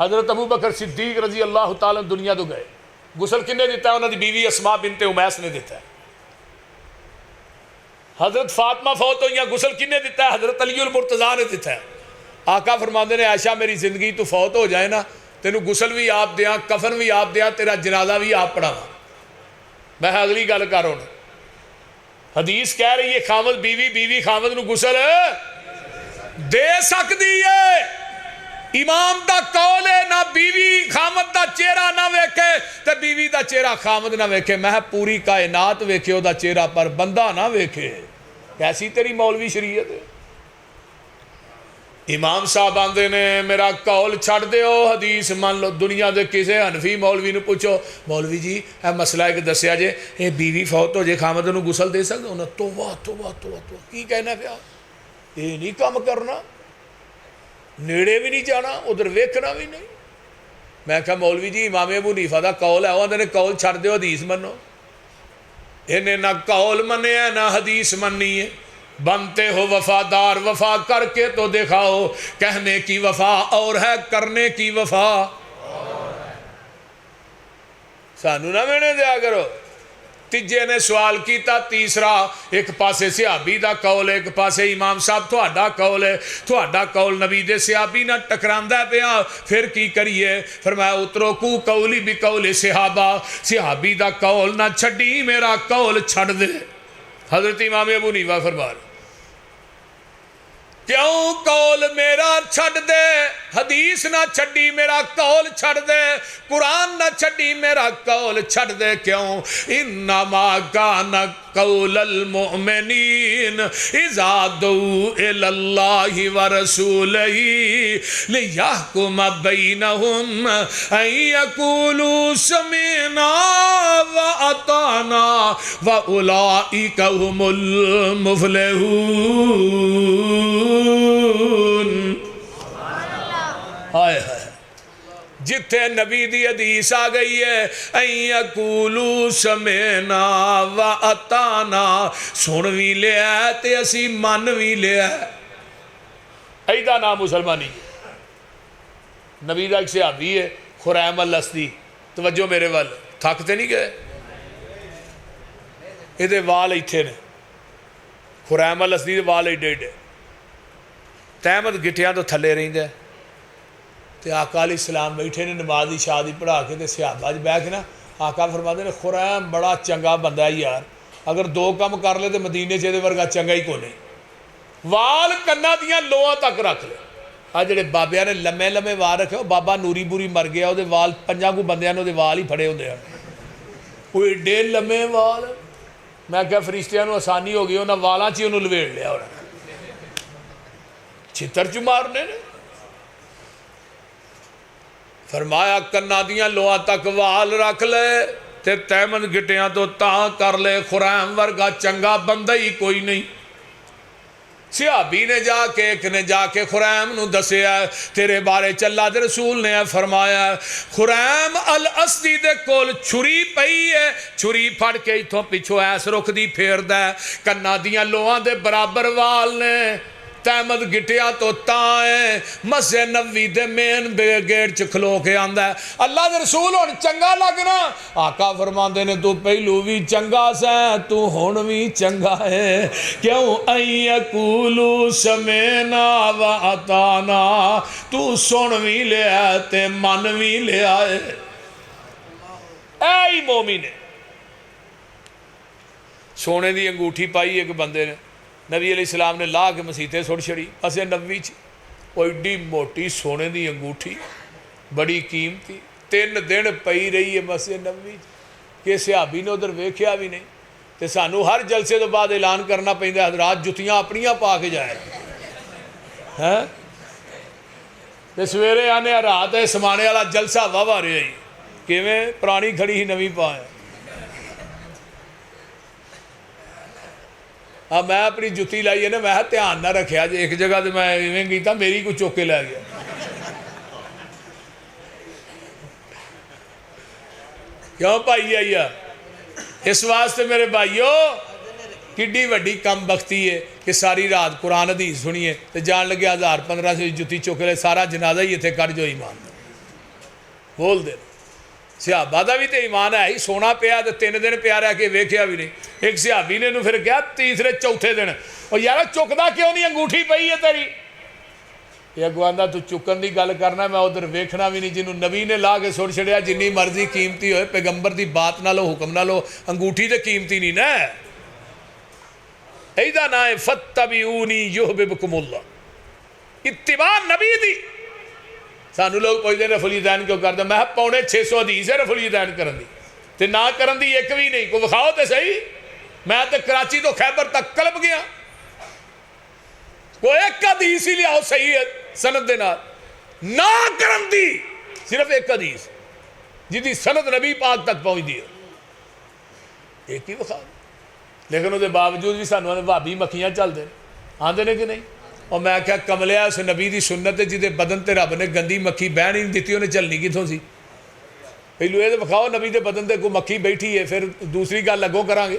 حضرت ابو بکر صدیق رضی اللہ تعالیٰ دنیا تو گئے، غسل کنے دیتا ہے؟ انہوں نے بیوی اسماء بنت امیس نے دیتا ہے۔ حضرت فاطمہ فوت ہوئیاں، غسل کنے دیتا ہے؟ حضرت علی المرتضیٰ نے دیتا ہے۔ آقا فرماندے نے عائشہ میری زندگی تو فوت ہو جائے نا، تینوں غسل بھی آپ دیاں، کفن بھی آپ دیاں، تیرا جنازہ بھی آپ پڑھاواں۔ میں اگلی گل کر رہا ہوں، حدیث کہہ رہی ہے خامد بیوی، بیوی خامد نو غسل دے سکتی ہے۔ امام دا قول ہے نہ بیوی خامد دا چہرہ نہ ویکھے تے بیوی دا چہرہ خامد نہ ویکھے، میں پوری کائنات ویکھے او دا چہرہ پر بندہ نہ ویکھے۔ کیسی تیری مولوی شریعت ہے؟ امام صاحب آندے نے میرا قول چھڑ دے او حدیث مان لو۔ دنیا دے کسے حنفی مولوی نو پوچھو مولوی جی اے مسئلہ ایک دسیا جے، اے بیوی فوت ہو جے خامد نو غسل دے سکدا؟ انہاں توبہ توبہ توبہ توبہ کی کہنا پیا، یہ نہیں کام کرنا، نیڑے بھی نہیں جانا، ادھر ویکھنا بھی نہیں۔ میں کہا مولوی جی امام ابو حنیفہ دا قول ہے، انہوں نے قول چھڑ دے حدیث منو۔ انہیں نہ قول منے ہے نہ حدیث مننی ہے۔ بنتے ہو وفادار، وفا کر کے تو دکھاؤ، کہنے کی وفا اور ہے کرنے کی وفا سانو نہ مینے دیا کرو۔ تیجے نے سوال کیتا، تیسرا ایک پاسے صحابی دا قول ہے، ایک پاسے امام صاحب تھوڑا قول ہے، تھوڑا قول نبی دے صحابی نہ ٹکراندہ پیا، پھر کی کریے؟ فرمایا اترکو قولی بھی قول صحابہ، صحابی دا قول نہ چھڑی میرا قول چھڑ دے۔ حضرت امام ابو حنیفہ فرما رہے کیوں قول میرا چھڑ دے، حدیث نہ چھڑی میرا قول چھڑ دے، قرآن نہ چھڑی میرا قول چھڑ دے، کیوں؟ انما کان قول المؤمنین اذا دعوا الی اللہ ورسولہ لیحکم بینہم ان یقولوا سمعنا واطعنا واولئک هم المفلحون۔ ہائے ہائے جتھے نبی دی حدیث آ گئی ہے این یقولو سمینا و اطانا، سن بھی لیا تے اسی من بھی لیا، ایدہ نام مسلمانی۔ نبی دا ایک صحابی ہے خریم الاسدی، توجہ میرے وال، تھکتے نہیں گئے، یہ دے وال ایتھے نے، خریم الاسدی دے وال ایڈے ایڈے، تحمد گٹیاں تو تھلے رہیں دے، تے آقا علیہ السلام بیٹھے نے نمازی شادی پڑھا کے تے صحابہ جی بیٹھ کے نا، آقا فرماتے نے خریم بڑا چنگا بندہ ہے یار، اگر دو کم کر لے تو مدینے چے دے ورگا چنگا ہی کو نہیں، وال کنا دیاں لوہاں تک رکھ لے۔ آج جڑے بابیاں نے لمے لمے وال رکھے، وہ بابا نوری بوری مر گیا، وہ دے وال پنجاں کو بندیاں نے وہ دے وال ہی پھڑے ہوندے ہیں، وہ ایڈے لمے وال، میں کہا فرشتیاں نو آسانی ہو گئی، انہاں والاں چی انہوں لویڑ لیا ہونا، چھتر چو مارنے نے۔ فرمایا کنا دیاں لوہاں تک وال رکھ لے تے تیمن گٹیاں تو تاں کر لے، خریم ورگا چنگا بندہ ہی کوئی نہیں۔ صحابی نے جا کے ایک نے جا کے خریم نو دسیا تیرے بارے اللہ دے رسول نے فرمایا خریم الاسدی دے کول چھری پئی ہے، چھری پھڑ کے اتھوں پچھو ایس رکھ دی پھیر دے، کنا دیاں لوہاں دے برابر وال نے، تحمد گٹیا تو تائیں، مسجد نبوی دے مین گیٹ چ کھلو کے آندا ہے اللہ دے رسول ہن چنگا لگنا، آقا فرماندے نے تو پہلو بھی چنگا سا تو ہن بھی چنگا ہے، کیوں این یقولو سمینا و اطانا، تو سن بھی لیا تے من بھی لیا ہے۔ اے مومن، سونے دی انگوٹھی پائی ایک بندے نے، نبی علیہ السلام نے لا کے مسیطے سڑ چھڑی مسجد نبوی چ، وہ ایڈی موٹی سونے دی انگوٹھی بڑی قیمتی، 3 دن پئی رہی ہے مسجد نبوی چ، کہ صحابی نے ادھر ویکھیا بھی نہیں، تے سانو ہر جلسے تو بعد اعلان کرنا پیندا حضرات جتیاں اپنیاں پا کے جائے ہیں، تے سویرے آنے رات ہے سمانے والا جلسہ واہ رہے ہی، کیویں پرانی کھڑی ہی نویں پائے۔ اب میں اپنی جتی لائی ہے نا، میں دھیان نہ رکھیا جی ایک جگہ تے میں ایویں کیتا میری کو چوک کے لے گیا، کیوں بھائی آئیا؟ اس واسطے میرے بھائیو کڈی وڈی کم بختی ہے کہ ساری رات قرآن حدیث سنیے تے جان لگے 1000-1500 جتی چوک لے، سارا جنازہ ہی اتنے کٹ جو ایمان بول دے۔ صحابہ دا بھی تے ایمان ہے ہی، سونا پیا تے 3 دن پیا رہ کے ویکھیا بھی نہیں۔ ایک صحابی نے پھر کیا تیسرے چوتھے دن، اور یارا چکدا کیوں نہیں، انگوٹھی پئی ہے تیری؟ یہ اگواندا تو چکن دی گل کرنا، میں ادھر ویکھنا بھی نہیں، جنہوں نبی نے لا کے سڑ چھڑیا جنی مرضی قیمتی ہوئے، پیغمبر دی بات نہ لو حکم نہ لو، انگوٹھی تے قیمتی نہیں نا۔ ایدہ نا ہے فَاتَّبِعُونِي يُحْبِبْكُمُ اللَّهُ، اتباع نبی دی۔ سانو لوگ پوچھتے ہیں رفع الیدین کیوں کرتے ہیں، میں 650 حدیث ہے رفع الیدین کرن دی، تے نہ کرن دی ایک بھی نہیں، کو بخاؤ تے صحیح، میں تے کراچی تو خیبر تک کلب گیا، کوئی ایک حدیث ہی لیاؤ صحیح ہے سند دے نال، نہ کرن دی صرف ایک حدیث جدی سند نبی پاک تک پہنچ دی ہے، ایک ہی بخاؤ، لیکن وہ باوجود بھی سانو بھابی مکھیاں چل دے آندے نے کہ نہیں۔ اور میں کہا کملیا اس نبی دی سنت ہے جدے بدن تے رب نے گندی مکھی بہن ہی نہیں دیتی، انہیں چلنی کتوں سی؟ پہلو یہ بخاؤ نبی دے بدن تے کوئی مکھی بیٹھی ہے، پھر دوسری گل لگو کران گے۔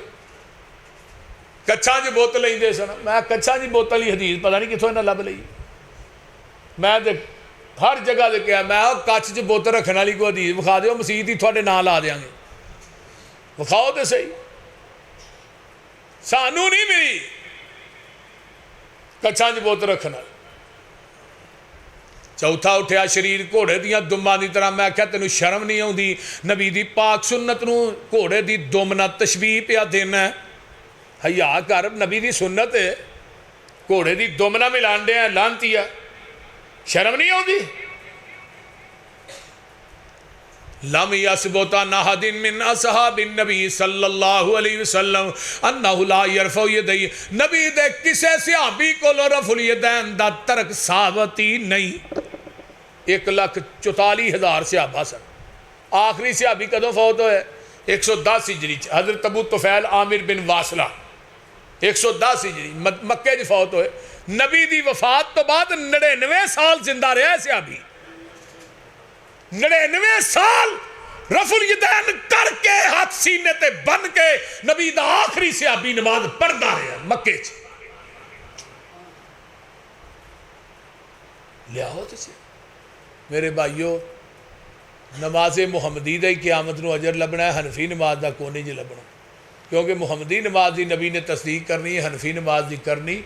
کچھاں جی بوتل لیں دے سن، میں کچھاں جی بوتل ہی حدیث پتہ نہیں کتوں انہیں لب لئی، میں تے ہر جگہ دے کہا میں کچھ چ بوتل رکھنے والی کوئی حدیث بخا دیو، مسیت ہی تھوڑے نام لا دیاں گے، بخاؤ تے صحیح، سانو نہیں ملی کچھاں جی بوتل رکھنا۔ چوتھا اٹھیا شریر گھوڑے دیاں دماں دی طرح، میں کہا تینوں شرم نہیں آؤندی نبی دی پاک سنت نو گھوڑے دی دم نہ تشبیہ پیا دینا ہے، حیا کر، نبی دی سنت ہے، گھوڑے دی دم نہ ملان دے ہیں لانتی ہے، شرم نہیں آؤندی؟ لم یثبت عن احد من اصحاب النبی صلی اللہ علیہ وسلم انہ لا یرفع یدیہ، نبی دے کسے صحابی کو رفع الیدین دا ترک ثابت ہی نہیں۔ 1,44,000 صحابہ سن، آخری صحابی کدوں فوت ہوئے؟ 110 ہجری، حضرت ابو طفیل عامر بن واصلہ 110 ہجری مکے جی فوت ہوئے، نبی دی وفات تو بعد 99 سال زندہ رہا ہے صحابی، 99 سال رفع الیدین کر کے ہاتھ سینے تے بن کے نبی دا آخری صحابی نماز پڑھدا رہا مکے چ لیاؤ تسی میرے بھائیو نماز محمدی دا ہی قیامت نو اجر لبنا ہے حنفی نماز دا کونے جی لبنا کیونکہ محمدی نماز دی نبی نے تصدیق کرنی ہے حنفی نماز دی کرنی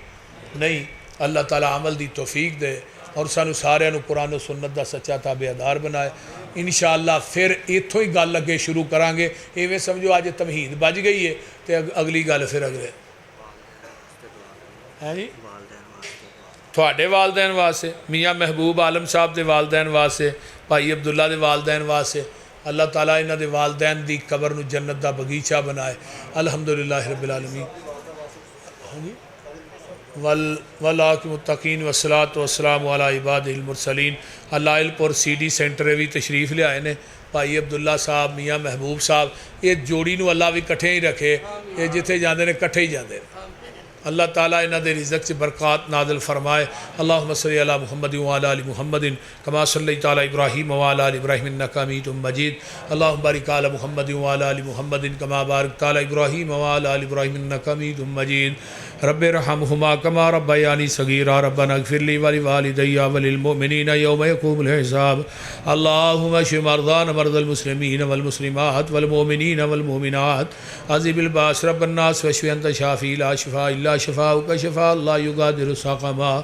نہیں اللہ تعالیٰ عمل دی توفیق دے اور سانو سارے نو قرآن و سنت دا سچا تابعدار بنائے انشاءاللہ پھر ایتھوں ہی گل لگے شروع کرانگے ایویں سمجھو آج تمہید بج گئی ہے تے اگلی گل پھر اگلے ہے جی تھوڑے والدین واسے میاں محبوب عالم صاحب دے والدین واسے بھائی عبداللہ دے والدین واسے اللہ تعالیٰ انہاں دے والدین دی قبر نو جنت دا بغیچہ بنائے الحمدللہ رب العالمین والعاقبۃ للمتقین والصلاۃ والسلام علی عبادہ المرسلین اللہ پور سی ڈی سینٹر بھی تشریف لے آئے نے بھائی عبداللہ صاحب میاں محبوب صاحب یہ جوڑی نو اللہ بھی کٹھے ہی رکھے یہ جتھے جاندے نے کٹھے ہی جاندے نے اللہ تعالیٰ انہاں دے رزق سے برکات نازل فرمائے اللہم صلی علی محمد وعلی آل محمد کما صلیت علی ابراہیم وعلی آل ابراہیم انک حمید مجید اللہم بارک علی محمد وعلی آل محمد کما بارکت علی ابراہیم وعلی آل ابراہیم انک حمید مجید رب ارحمہما کما ربیانی صغیرا ربنا اغفر لی ولوالدی وللمؤمنین یوم یقوم الحساب اللہم اشف مرضانا مرضى المسلمین والمسلمات والمؤمنین والمؤمنات عذب الباس رب الناس واشف انت شافی لا شفاء الا شفاءک شفاء لا یغادر سقما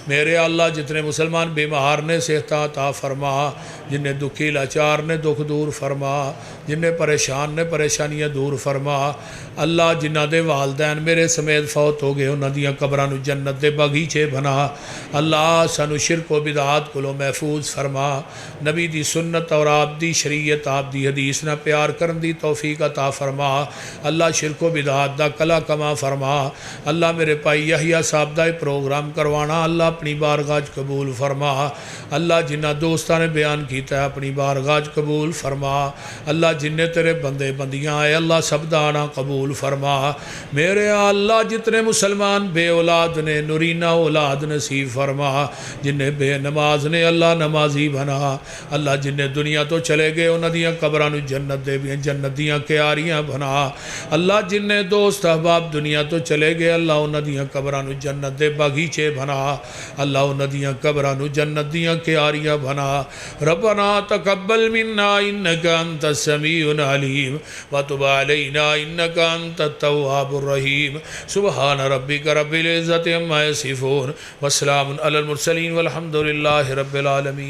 میرے اللہ جتنے مسلمان بیمار نے صحت عطا فرما جنہیں دکھی لاچار نے دکھ دور فرما جنہیں پریشان نے پریشانیاں دور فرما اللہ جنہ دے والدین میرے سمیت فوت ہو گئے انہاں دیاں قبراں نو جنت دے باغیچے بنا اللہ سانو شرک و بدعات کولوں محفوظ فرما نبی دی سنت اور آپ دی شریعت آپ دی حدیث نہ پیار کرن دی توفیق عطا فرما اللہ شرک و بدعات دا کلا کما فرما اللہ میرے پائی یحییٰ صاحب دا پروگرام کروانا اللہ اپنی بارگاہ قبول فرما اللہ جنہ دوستاں نے بیان کیتا ہے اپنی بارگاہ قبول فرما اللہ جنہیں تیرے بندے بندیاں آئے اللہ سب دانا قبول فرما میرے اللہ جتنے مسلمان بے اولاد نے نورینہ اولاد نصیب فرما جنہیں بے نماز نے اللہ نمازی بنا اللہ جنہیں دنیا تو چلے گئے انہاں دیاں قبراں نو جنت دے بھی جنت دیاں کیاریاں بنا اللہ جنہیں دوست احباب دنیا تو چلے گئے اللہ انہاں دیاں قبراں نو جنت دے باغیچے بنا اللہ انہاں دیاں قبراں نو جنت دیاں کیاریاں بنا ربنا تقبل منا انک انت السمیع العلیم وتب علینا انک انت التواب الرحیم سبحان ربک رب العزت عما یصفون وسلام علی المرسلین والحمد للہ رب العالمین